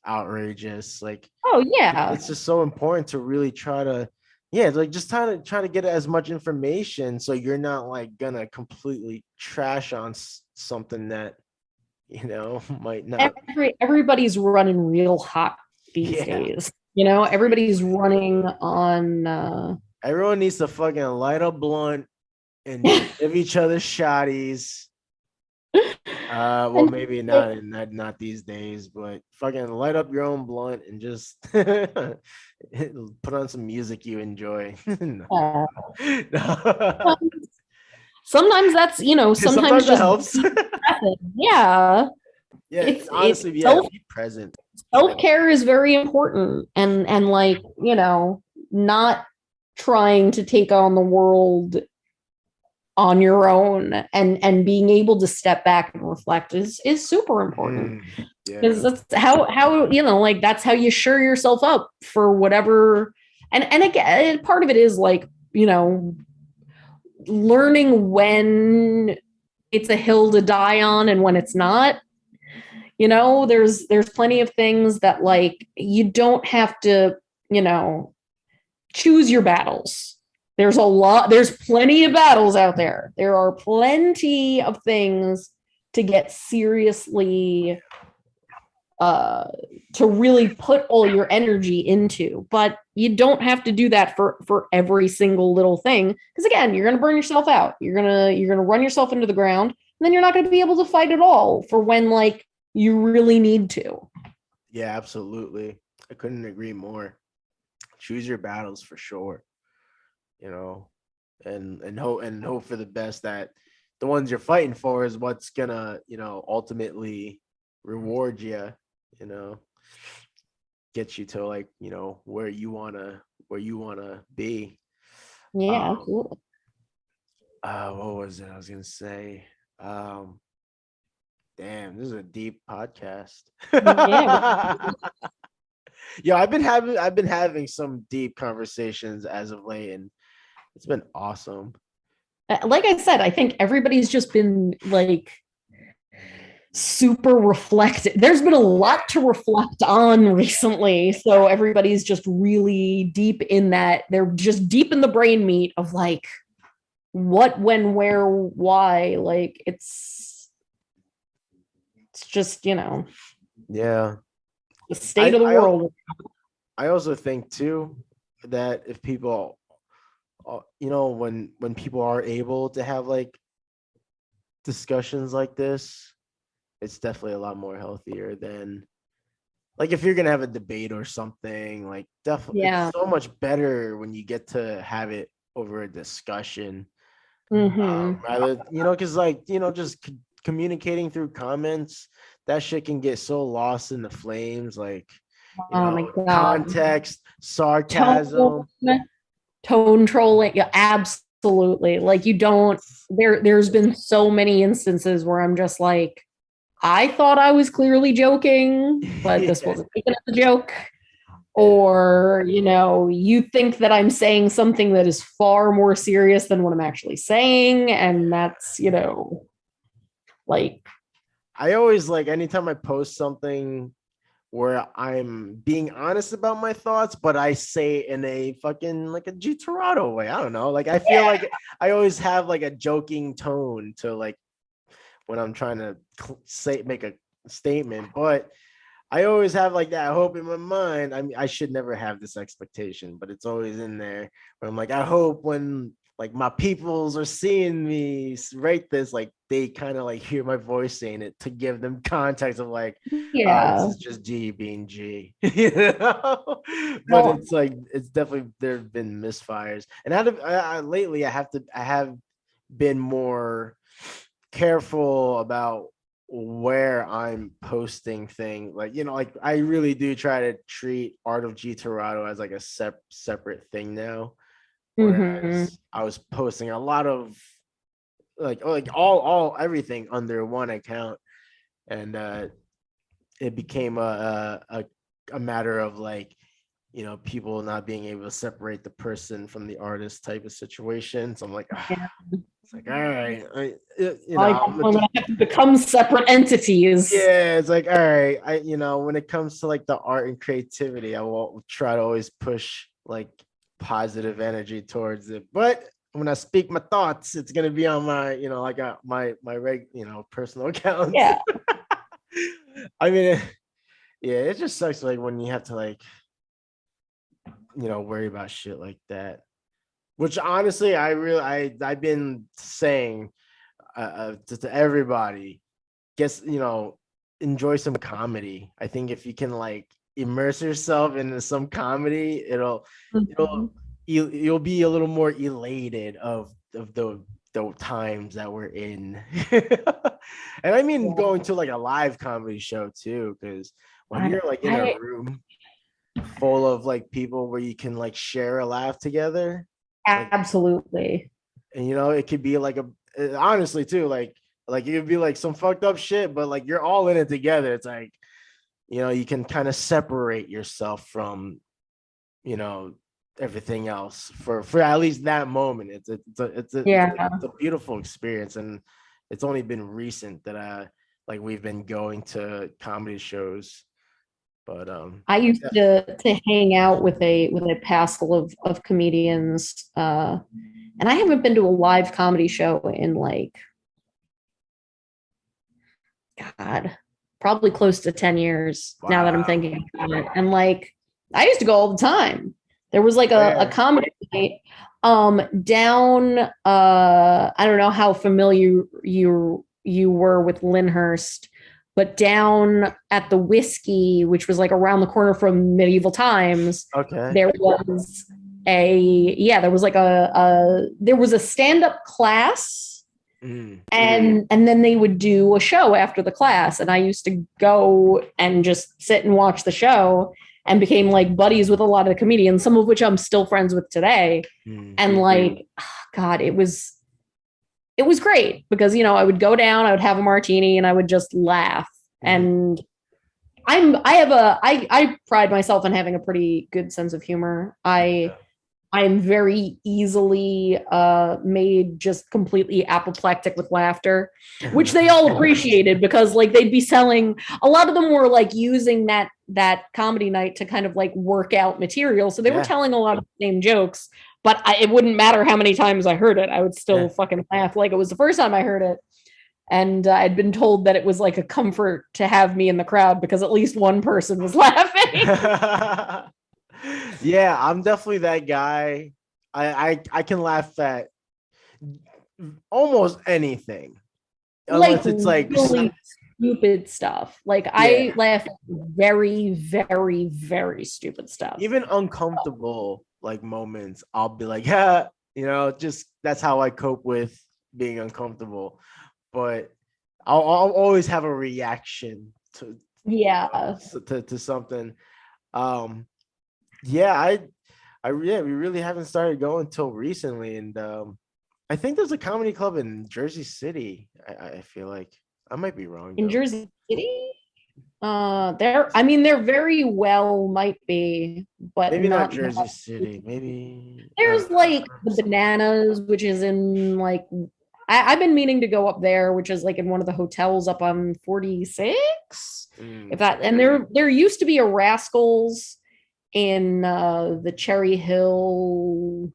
outrageous. Like Oh yeah. it's just so important to really try to like just try to get as much information so you're not like gonna completely trash on something that might not. Everybody's running real hot these Yeah, days. Everybody's running on everyone needs to fucking light a blunt and give each other shotties. Well, and maybe not these days, but fucking light up your own blunt and just put on some music you enjoy. No. uh, No. sometimes that's sometimes Sometimes that just helps. yeah. Yeah, It's honestly, yeah, self be present. self-care is very important, and like not trying to take on the world on your own, and being able to step back and reflect is super important, Yeah. because that's how like that's how you sure yourself up for whatever. And again, part of it is like learning when it's a hill to die on and when it's not. There's plenty of things that like you don't have to choose your battles. There's plenty of battles out there. There are plenty of things to get seriously to really put all your energy into, but you don't have to do that for every single little thing, because again, you're going to burn yourself out. You're going to run yourself into the ground, and then you're not going to be able to fight at all for when like you really need to. Yeah, absolutely. I couldn't agree more. Choose your battles for sure. You know, and hope for the best that the ones you're fighting for is what's gonna, ultimately reward you, you know, get you to like, where you wanna be. Yeah, Um, absolutely. what was it I was gonna say? Um, Damn, this is a deep podcast. Yeah. Yeah, I've been having some deep conversations as of late, and it's been awesome. Like I said, I think everybody's just been like super reflective. There's been a lot to reflect on recently. So everybody's just really deep in that. They're just deep in the brain meat of like what, when, where, why. Like it's just, Yeah, the state I of the I world. I also think too that if people, when people are able to have like discussions like this, it's definitely a lot more healthier than like if you're gonna have a debate or something. Like definitely, it's Yeah. so much better when you get to have it over a discussion. Mm-hmm. Rather, because like just communicating through comments, that shit can get so lost in the flames. Like, Oh my God. context, Tone, sarcasm. tone trolling. Yeah, absolutely. Like you don't, there's been so many instances where I'm just like, I thought I was clearly joking, but this Yeah, wasn't taken as a joke. Or, you think that I'm saying something that is far more serious than what I'm actually saying. And that's, like, I always like anytime I post something where I'm being honest about my thoughts, but I say in a fucking like a G Terado way. I don't know. Like I feel like I always have like a joking tone to like when I'm trying to make a statement, but I always have like that hope in my mind. I mean, I should never have this expectation, but it's always in there. But I'm like, I hope when like my peoples are seeing me write this, like they kind of like hear my voice saying it to give them context of like, this Yeah. is just G being G, you know. But Well, it's like it's definitely there have been misfires, and lately I have been more careful about where I'm posting things. Like, like I really do try to treat Art of G Terado as like a separate thing now. mhm. Whereas I was posting a lot of like all everything under one account, and it became a matter of like, people not being able to separate the person from the artist type of situation. So I'm like, Yeah. it's like, all right, Like when they have to become separate entities. yeah, it's like, all right, when it comes to like the art and creativity, I will try to always push like positive energy towards it. But when I speak my thoughts, it's gonna be on my, like personal accounts. Yeah. I mean, yeah, it just sucks like when you have to like, worry about shit like that. Which honestly, I've been saying to everybody, guess enjoy some comedy. I think if you can like immerse yourself into some comedy, Mhm. you'll be a little more elated of the times that we're in. And I mean Yeah. going to like a live comedy show too, because when you're like in a I room full of like people where you can like share a laugh together, like, absolutely. and it could be like honestly too, like it could be like some fucked up shit, but like you're all in it together. It's like, you can kind of separate yourself from, you know everything else for at least that moment. Yeah. It's a beautiful experience, and it's only been recent that we've been going to comedy shows. But I used yeah. to hang out with a passel of comedians, and I haven't been to a live comedy show in like, God, probably close to 10 years now that I'm Wow. thinking about it. And like, I used to go all the time. There was like a Where? comedy night down, I don't know how familiar you were with Lyndhurst, but down at the Whiskey, which was like around the corner from Medieval Times, Okay. there was there was like there was a stand-up class, and then they would do a show after the class, and I used to go and just sit and watch the show, and became like buddies with a lot of the comedians, some of which I'm still friends with today. And like, God, it was great because I would go down, I would have a martini, and I would just laugh. And I pride myself in having a pretty good sense of humor. I'm very easily made just completely apoplectic with laughter, which they all appreciated because like they'd be selling. A lot of them were like using that comedy night to kind of like work out material, so they were telling a lot of the same jokes. But it wouldn't matter how many times I heard it, I would still fucking laugh like it was the first time I heard it. And I'd been told that it was like a comfort to have me in the crowd because at least one person was laughing. Yeah, I'm definitely that guy. I can laugh at almost anything, Like unless it's like really stupid stuff. Like I yeah, laugh at very, very, very stupid stuff. even uncomfortable like moments. I'll be like, yeah, just that's how I cope with being uncomfortable. But I'll always have a reaction to Yeah. to something. Um, yeah, yeah, we really haven't started going till recently, and I think there's a comedy club in Jersey City. I feel like I might be wrong In though. Jersey City, there very well might be, but Maybe not not Jersey that. City. Maybe There's like the Bananas, which is in like I've been meaning to go up there, which is like in one of the hotels up on 46. If that, and there used to be a Rascals in the Cherry Hill.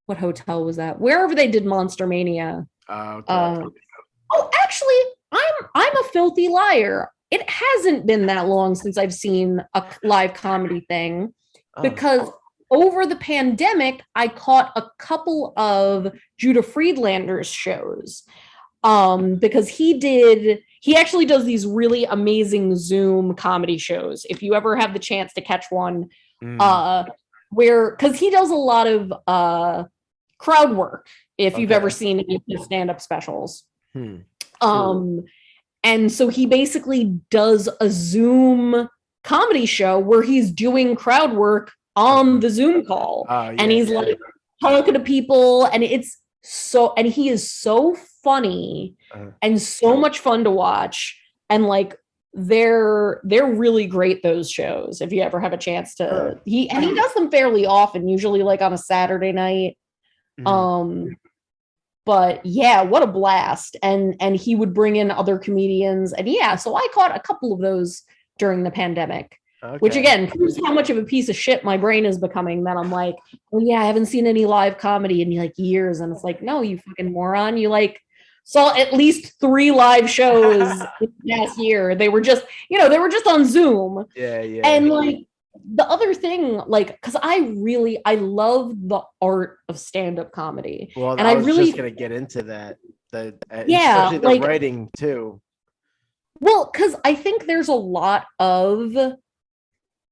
What hotel was that? Wherever they did Monster Mania. okay. Actually, I'm a filthy liar. It hasn't been that long since I've seen a live comedy thing, because over the pandemic, I caught a couple of Judah Friedlander's shows because he actually does these really amazing Zoom comedy shows. If you ever have the chance to catch one, where because he does a lot of crowd work. If you've ever seen any of his stand-up specials, and so he basically does a Zoom comedy show where he's doing crowd work on the Zoom call, and he's like talking to people, and and he is so funny and so much fun to watch, and like they're really great, those shows, if you ever have a chance to. He does them fairly often, usually like on a Saturday night. But yeah, what a blast. And he would bring in other comedians, and so I caught a couple of those during the pandemic. Which again proves how much of a piece of shit my brain is becoming, that I'm like, well, yeah, I haven't seen any live comedy in like years. And it's like, no, you fucking moron. You like saw at least 3 live shows last year. They were just on Zoom. Yeah. And like the other thing, like, because I love the art of stand-up comedy. Well, and I was really just gonna get into that. Especially the writing too. Well, because I think there's a lot of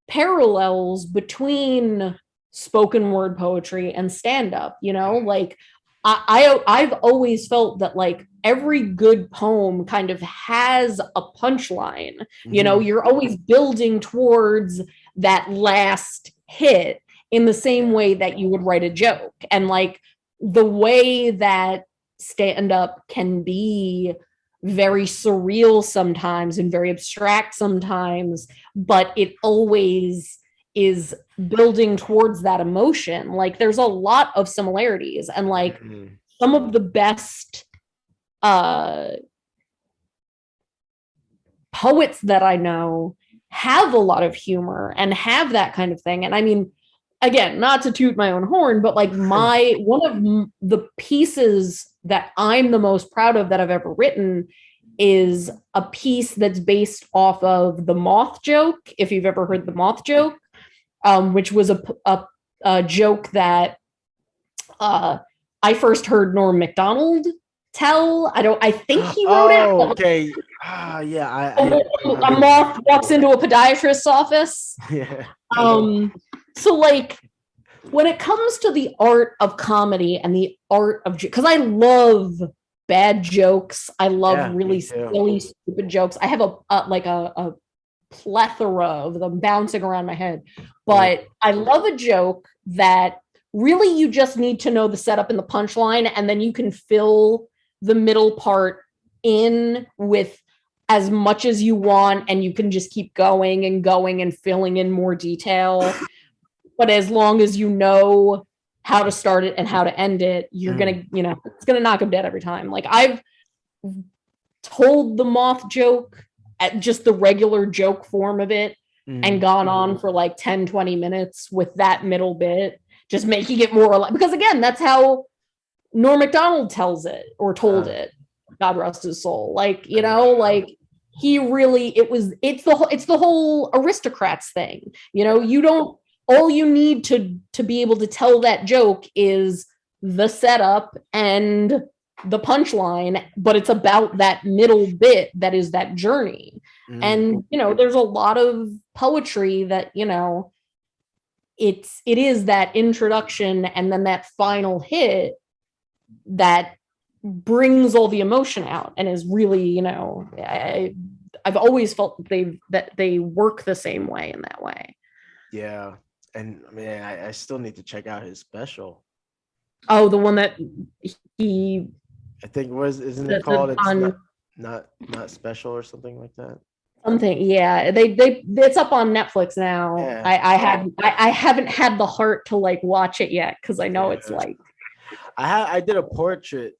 parallels between spoken word poetry and stand-up, like I've always felt that like every good poem kind of has a punchline. You're always building towards that last hit in the same way that you would write a joke. And like the way that stand-up can be very surreal sometimes and very abstract sometimes, but it always is building towards that emotion. Like there's a lot of similarities, and like some of the best poets that I know have a lot of humor and have that kind of thing. And I mean, again, not to toot my own horn, but like one of the pieces that I'm the most proud of that I've ever written is a piece that's based off of the moth joke. If you've ever heard the moth joke, which was a joke that I first heard Norm Macdonald tell. I think he wrote it. Okay. Yeah. A moth walks into a podiatrist's office. Yeah. So like when it comes to the art of comedy and the art of, because I love bad jokes, I love really silly, stupid jokes. I have a plethora of them bouncing around my head, but I love a joke that really you just need to know the setup and the punchline, and then you can fill the middle part in with as much as you want, and you can just keep going and filling in more detail. But as long as you know how to start it and how to end it, you're gonna, it's gonna knock them dead every time. Like I've told the moth joke at just the regular joke form of it and gone on for like 10-20 minutes with that middle bit, just making it more alive. Because again, that's how Norm Macdonald tells it, or told it. God rest his soul. Like, like he really, it's the whole aristocrats thing. All you need to be able to tell that joke is the setup and the punchline, but it's about that middle bit that is that journey. And there's a lot of poetry that it is that introduction and then that final hit that brings all the emotion out, and is really, I've always felt that they work the same way in that way. Yeah. And I mean, I still need to check out his special. Oh, the one that he, I think isn't it called? It's not special or something like that. Something, yeah. It's up on Netflix now. Yeah. I haven't had the heart to like watch it yet, because I know it's like. I did a portrait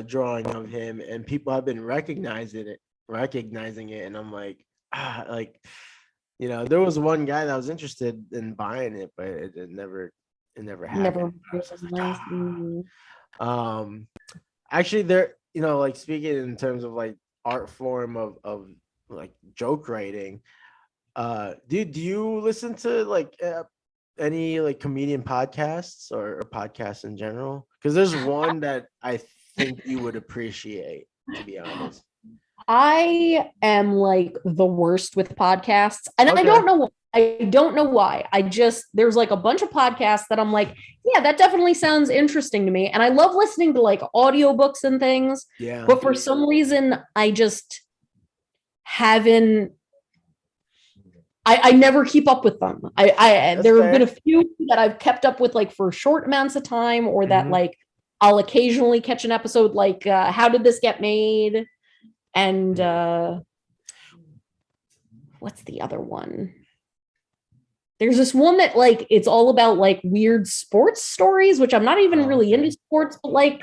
drawing of him, and people have been recognizing it, and I'm like, there was one guy that was interested in buying it, but it never happened. Actually, there, like speaking in terms of like art form of like joke writing, do you listen to like any like comedian podcasts or podcasts in general? Because there's one that I think you would appreciate, to be honest. I am like the worst with podcasts, and I Okay. don't know. I don't know why. I just there's like a bunch of podcasts that I'm like, yeah, that definitely sounds interesting to me, and I love listening to like audiobooks and things. Yeah. But for some reason, I just haven't. I never keep up with them. That's There have been a fair. few that I've kept up with like for short amounts of time, or that Hmm. like I'll occasionally catch an episode like How Did This Get Made? And what's the other one? There's this one that like it's all about like weird sports stories, which I'm not even Oh, really into okay. sports, but like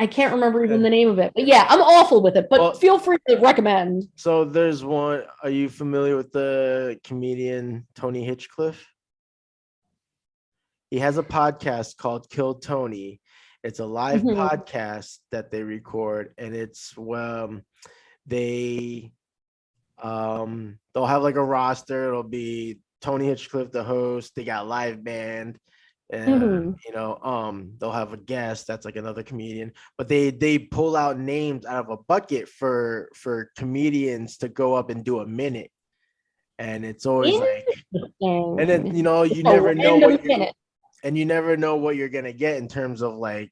I can't remember even Okay. the name of it. But yeah, I'm awful with it. But Well, feel free to recommend. so there's one. Are you familiar with the comedian Tony Hitchcliffe? He has a podcast called Kill Tony. It's a live Mhm. podcast that they record, and it's they they'll have like a roster. It'll be Tony Hitchcliffe, the host. They got live band. Mhm. They'll have a guest that's like another comedian, but they pull out names out of a bucket for comedians to go up and do a minute, and it's always like, and then Interesting. you A never know random what you're minute. and you never know what you're gonna get in terms of like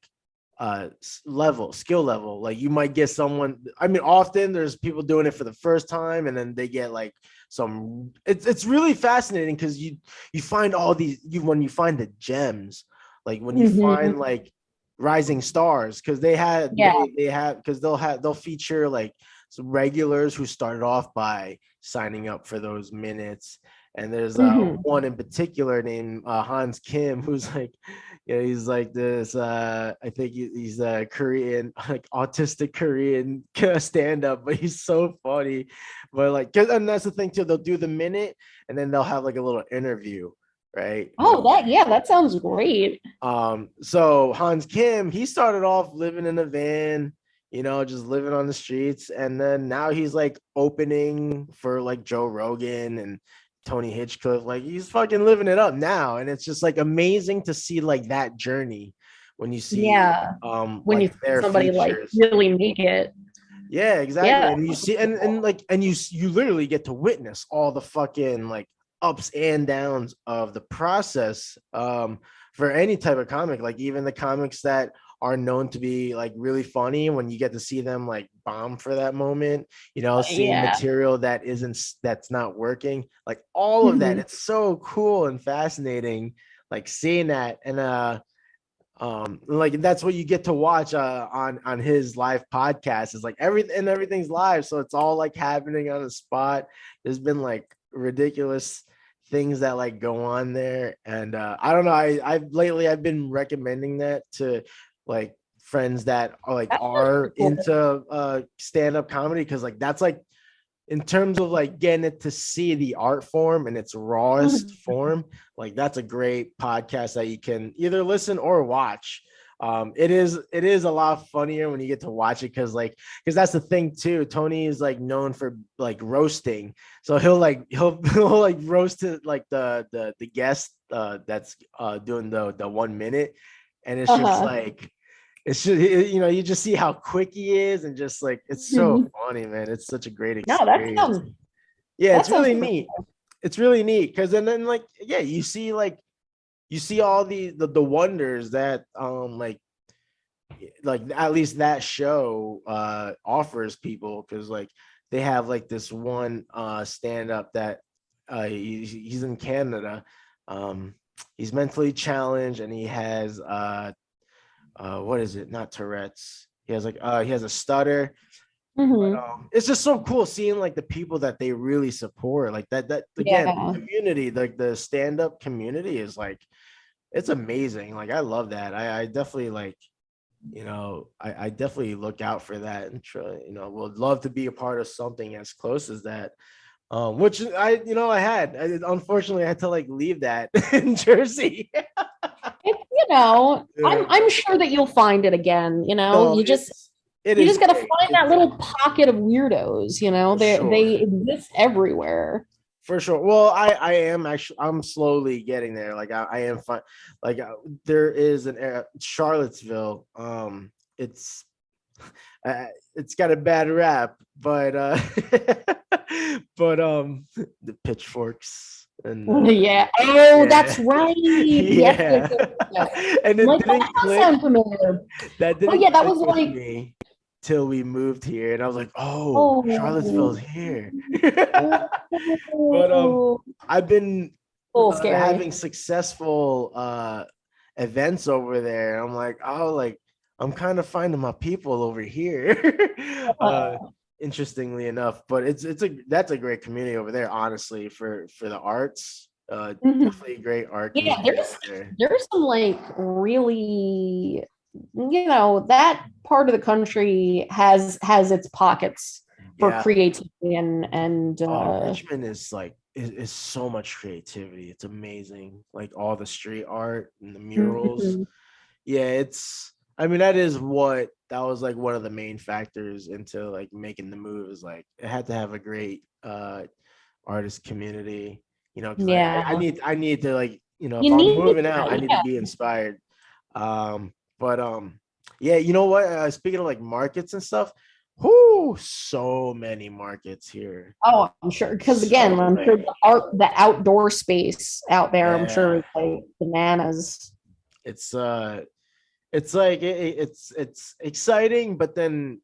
skill level. Like you might get someone, I mean, often there's people doing it for the first time, and then they get like some, it's really fascinating because you find all these, when you find the gems, like when you Mhm. find like rising stars, because they had Yeah. they have, because they'll feature like some regulars who started off by signing up for those minutes. And there's Mhm. one in particular named Hans Kim, who's like, he's like this. I think he's a Korean, like autistic Korean stand-up, but he's so funny. But like, and that's the thing too. They'll do the minute, and then they'll have like a little interview, right? Oh, that sounds great. So Hans Kim, he started off living in a van, just living on the streets, and then now he's like opening for like Joe Rogan and Tony Hitchcliffe. Like he's fucking living it up now, and it's just like amazing to see like that journey when you see Yeah. When like you see their somebody like features. really make it. Yeah, exactly. Yeah. And you see, and like, and you literally get to witness all the fucking like ups and downs of the process. For any type of comic, like even the comics that are known to be like really funny, when you get to see them like bomb for that moment, seeing Yeah. material that's not working, like all of that, Mhm. it's so cool and fascinating, like seeing that. And like that's what you get to watch on his live podcast, is like everything's live, so it's all like happening on the spot. There's been like ridiculous things that like go on there, and I don't know, I've been recommending that to like friends that That's are really cool. into stand-up comedy, because like that's like, in terms of like getting it to see the art form in its rawest Mhm. form, like that's a great podcast that you can either listen or watch. It is a lot funnier when you get to watch it, because that's the thing too. Tony is like known for like roasting, so he'll like roast it, like the guest that's doing the 1 minute, and it's just Uh-huh. like, it's just, you just see how quick he is, and just like it's so Mhm. funny, man. It's such a great No, experience. Yeah, that it's sounds really pretty neat. It's really neat because then like, yeah, you see all the wonders that like at least that show offers people, because like they have like this one stand up that he's in Canada. um he's mentally challenged, and he has what is it, not Tourette's, he has a stutter. But Mhm. it's just so cool seeing like the people that they really support, like that again, the Yeah. community, like the stand-up community is like, it's amazing. Like I love that. I definitely like, I definitely look out for that, and try, would love to be a part of something as close as that. Which unfortunately I had to like leave that in Jersey. It's, Yeah. I'm sure that you'll find it again, No, it you is just got to great. find It's that little pocket of weirdos, for they sure. exist everywhere. For sure. Well, I am actually, I'm slowly getting there. Like I am fine. Like there is an area, Charlottesville. It's it's got a bad rap, but but the pitchforks and Yeah. Oh, yeah, that's right. Yes, yes, yeah. yes, yes. And I'm it like, didn't that does click. sound familiar. That Oh didn't yeah, that click was with like, me till we moved here, and I was like, "Oh, Charlottesville's oh, here." But oh, I've been a little scary. having successful events over there. I'm like, oh, like I'm kind of finding my people over here. Interestingly enough, but it's a that's a great community over there, honestly, for the arts. Mhm. Definitely a great art Yeah, community over there. there's some like really, that part of the country has its pockets for Yeah. creativity and Oh, Richmond is like is so much creativity. It's amazing. Like all the street art and the murals. mhm. Yeah, it's I mean that was like one of the main factors into like making the move is like it had to have a great artist community, because Yeah. I need to like, if You I'm need moving out, I that, need to yeah. be inspired. But yeah, you know what? Speaking of like markets and stuff, whoo, so many markets here. Oh, I'm sure. Because again, So I'm sure many. the outdoor space out there, I'm sure Yeah. is like bananas. It's it's like it's exciting, but then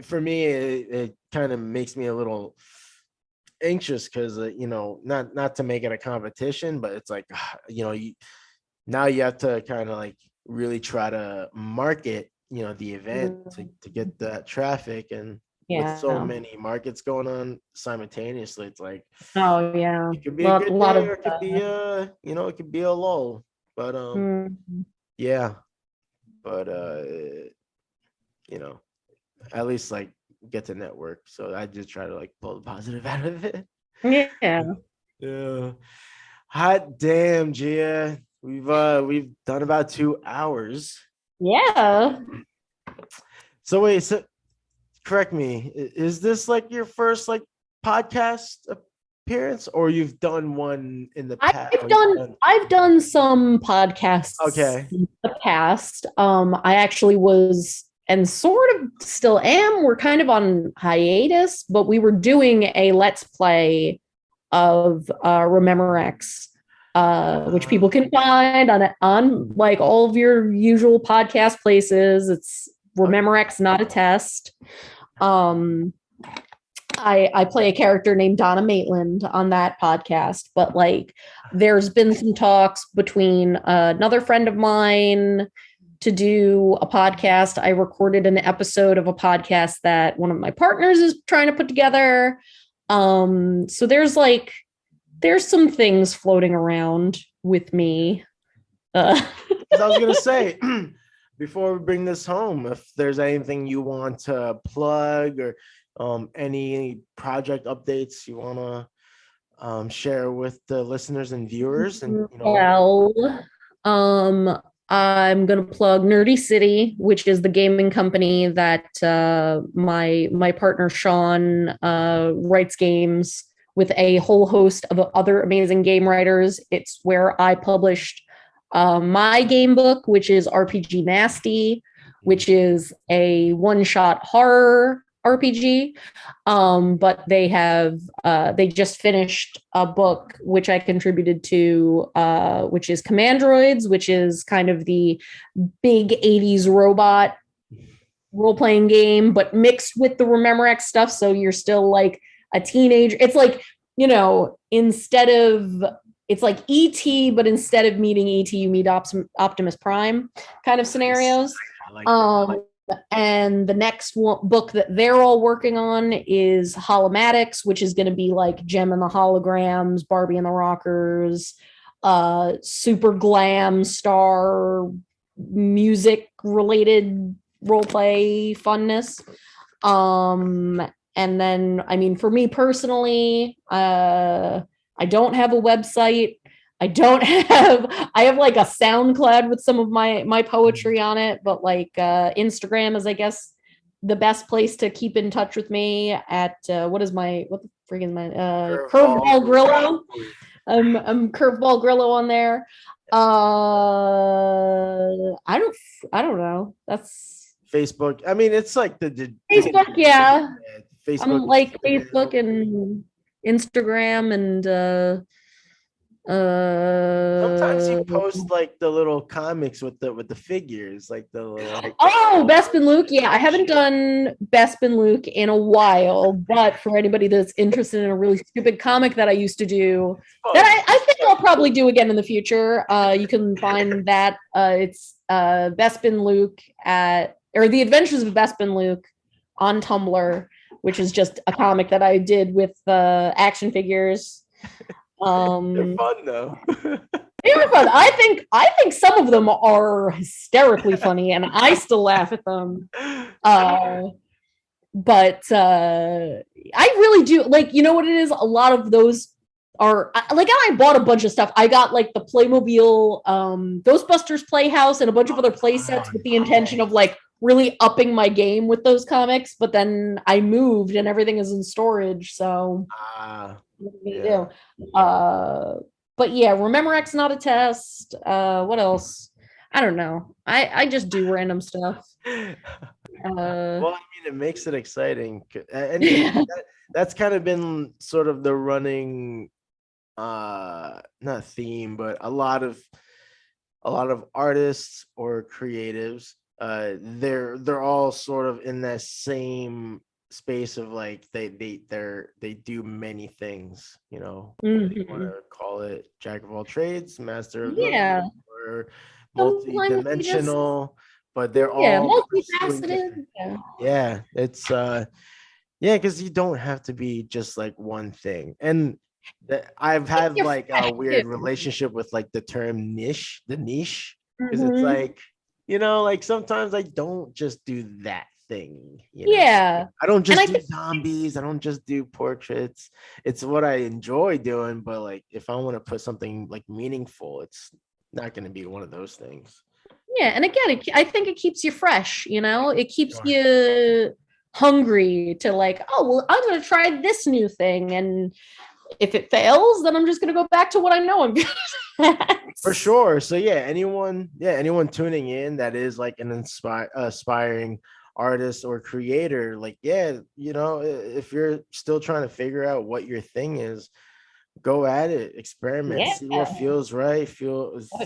for me it kind of makes me a little anxious because not to make it a competition, but it's like now you have to kind of like really try to market the event to get that traffic, and with so Yeah. many markets going on simultaneously, it's like Oh yeah. it could be a A good lot day of or it could be it could be a lull, but mm, yeah, but you know at least like get to network. So I just try to like pull the positive out of it. yeah. Yeah. Hot damn, Gia. We've done about 2 hours. Yeah. So wait, so correct me. Is this like your first like podcast appearance, or you've done one in the past? Or you've done I've done some podcasts okay. in the past. I actually was and sort of still am. We're kind of on hiatus, but we were doing a let's play of Remember X, which people can find on like all of your usual podcast places. It's Okay. Remember X, not a test. Um, I play a character named Donna Maitland on that podcast, but like there's been some talks between another friend of mine to do a podcast. I recorded an episode of a podcast that one of my partners is trying to put together. So there's some things floating around with me. Because I was gonna say before we bring this home, if there's anything you want to plug or any project updates you want to share with the listeners and viewers, and Well, um, I'm gonna plug Nerdy City, which is the gaming company that my partner Sean writes games with a whole host of other amazing game writers. It's where I published my game book, which is RPG Nasty, which is a one-shot horror RPG. But they just finished a book which I contributed to, which is Commandroids, which is kind of the big 80s robot role-playing game, but mixed with the Remember X stuff. So you're still like a teenager. It's like, instead of it's like ET, but instead of meeting ET, you meet Optimus Prime kind of scenarios. I like that. And the next book that they're all working on is Holomatics, which is going to be like Gem and the Holograms, Barbie and the Rockers, super glam star music related role play funness. And then, I mean, for me personally, I don't have a website. I have like a SoundCloud with some of my poetry on it, but like Instagram is, I guess, the best place to keep in touch with me at what the freaking my Curveball. Curveball Grillo. I'm Curveball Grillo on there. I don't know. That's Facebook. I mean, it's like the Facebook, yeah. Facebook. I'm like Facebook and Instagram and Sometimes you post like the little comics with the figures, like the little. Like, oh, Bespin Luke. Yeah, I haven't done Bespin Luke in a while, but for anybody that's interested in a really stupid comic that I used to do, that I think I'll probably do again in the future. You can find that it's Bespin Luke or The Adventures of Bespin Luke on Tumblr, which is just a comic that I did with action figures. They're fun though. They are fun. I think some of them are hysterically funny, and I still laugh at them. But I really do like. You know what it is? A lot of those are like. I bought a bunch of stuff. I got like the Playmobil Ghostbusters Playhouse and a bunch of other play sets with the intention of like really upping my game with those comics. But then I moved and everything is in storage, so. What do you do? But yeah, Remember X Not a Test. What else? I don't know. I just do random stuff. Well, I mean, it makes it exciting. And that's kind of been sort of the running not theme, but a lot of artists or creatives, they're all sort of in that same space of like they do many things, you know. Mm-hmm. You want to call it jack of all trades, master of none, or multi-dimensional, but they're all multifaceted. Yeah, it's because you don't have to be just like one thing. And I've had like a weird relationship with like the term niche, because it's like, you know, like sometimes I don't just do that thing, you know? Yeah, I don't just do zombies, I don't just do portraits. It's what I enjoy doing, but like if I want to put something like meaningful, it's not going to be one of those things. Yeah, and again, I think it keeps you fresh, you know. It keeps you hungry to like, oh well, I'm going to try this new thing, and if it fails, then I'm just going to go back to what I know I'm good at. For sure. So yeah, anyone tuning in that is like an aspiring artist or creator, like, yeah, you know, if you're still trying to figure out what your thing is, go at it, experiment, see what feels right,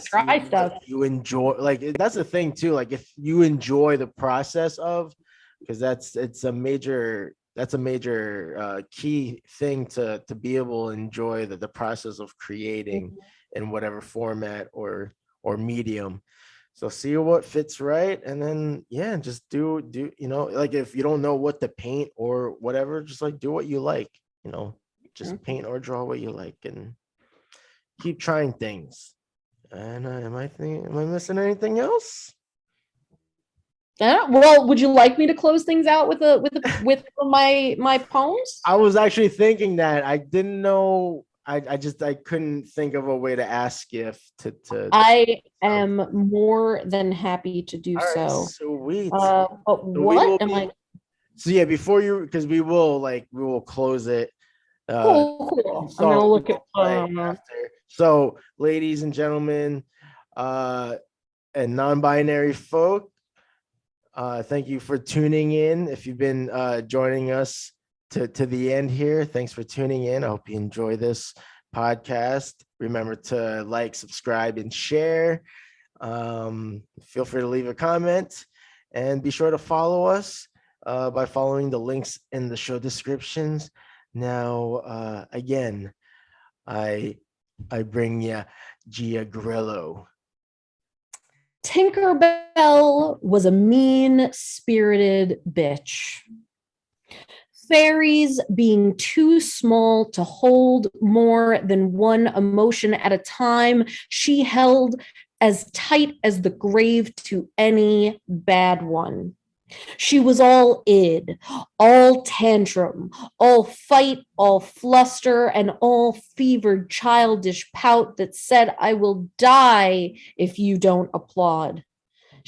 try stuff you enjoy. Like that's the thing too, like if you enjoy the process of, because that's a major key thing to be able to enjoy the process of creating in whatever format or medium. So see what fits right, and then just do you know, like if you don't know what to paint or whatever, just like do what you like, you know, just paint or draw what you like and keep trying things. And am I missing anything else? Well, would you like me to close things out with my poems? I was actually thinking that. I didn't know. I couldn't think of a way to ask if to I am more than happy to do so. Sweet. But what am I? So yeah, before you, because we will close it. Cool. I'm gonna look at after. So, ladies and gentlemen, and non-binary folk, thank you for tuning in. If you've been joining us to the end here, thanks for tuning in. I hope you enjoy this podcast. Remember to like, subscribe, and share. Feel free to leave a comment, and be sure to follow us by following the links in the show descriptions. Now, again, I bring you Gia Grillo. Tinkerbell was a mean-spirited bitch. Fairies being too small to hold more than one emotion at a time, she held as tight as the grave to any bad one. She was all id, all tantrum, all fight, all fluster, and all fevered childish pout that said, I will die if you don't applaud.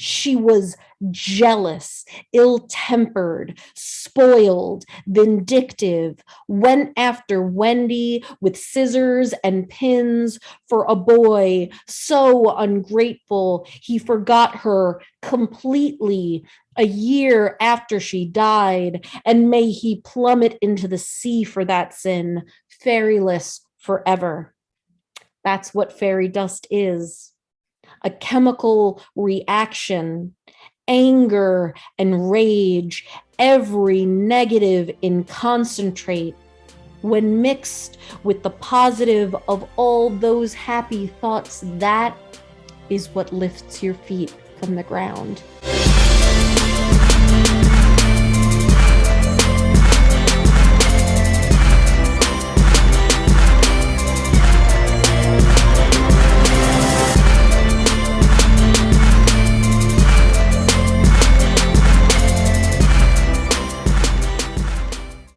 She was jealous, ill-tempered, spoiled, vindictive, went after Wendy with scissors and pins for a boy so ungrateful he forgot her completely a year after she died, and may he plummet into the sea for that sin, fairyless forever. That's what fairy dust is. A chemical reaction, anger and rage, every negative in concentrate. When mixed with the positive of all those happy thoughts, that is what lifts your feet from the ground.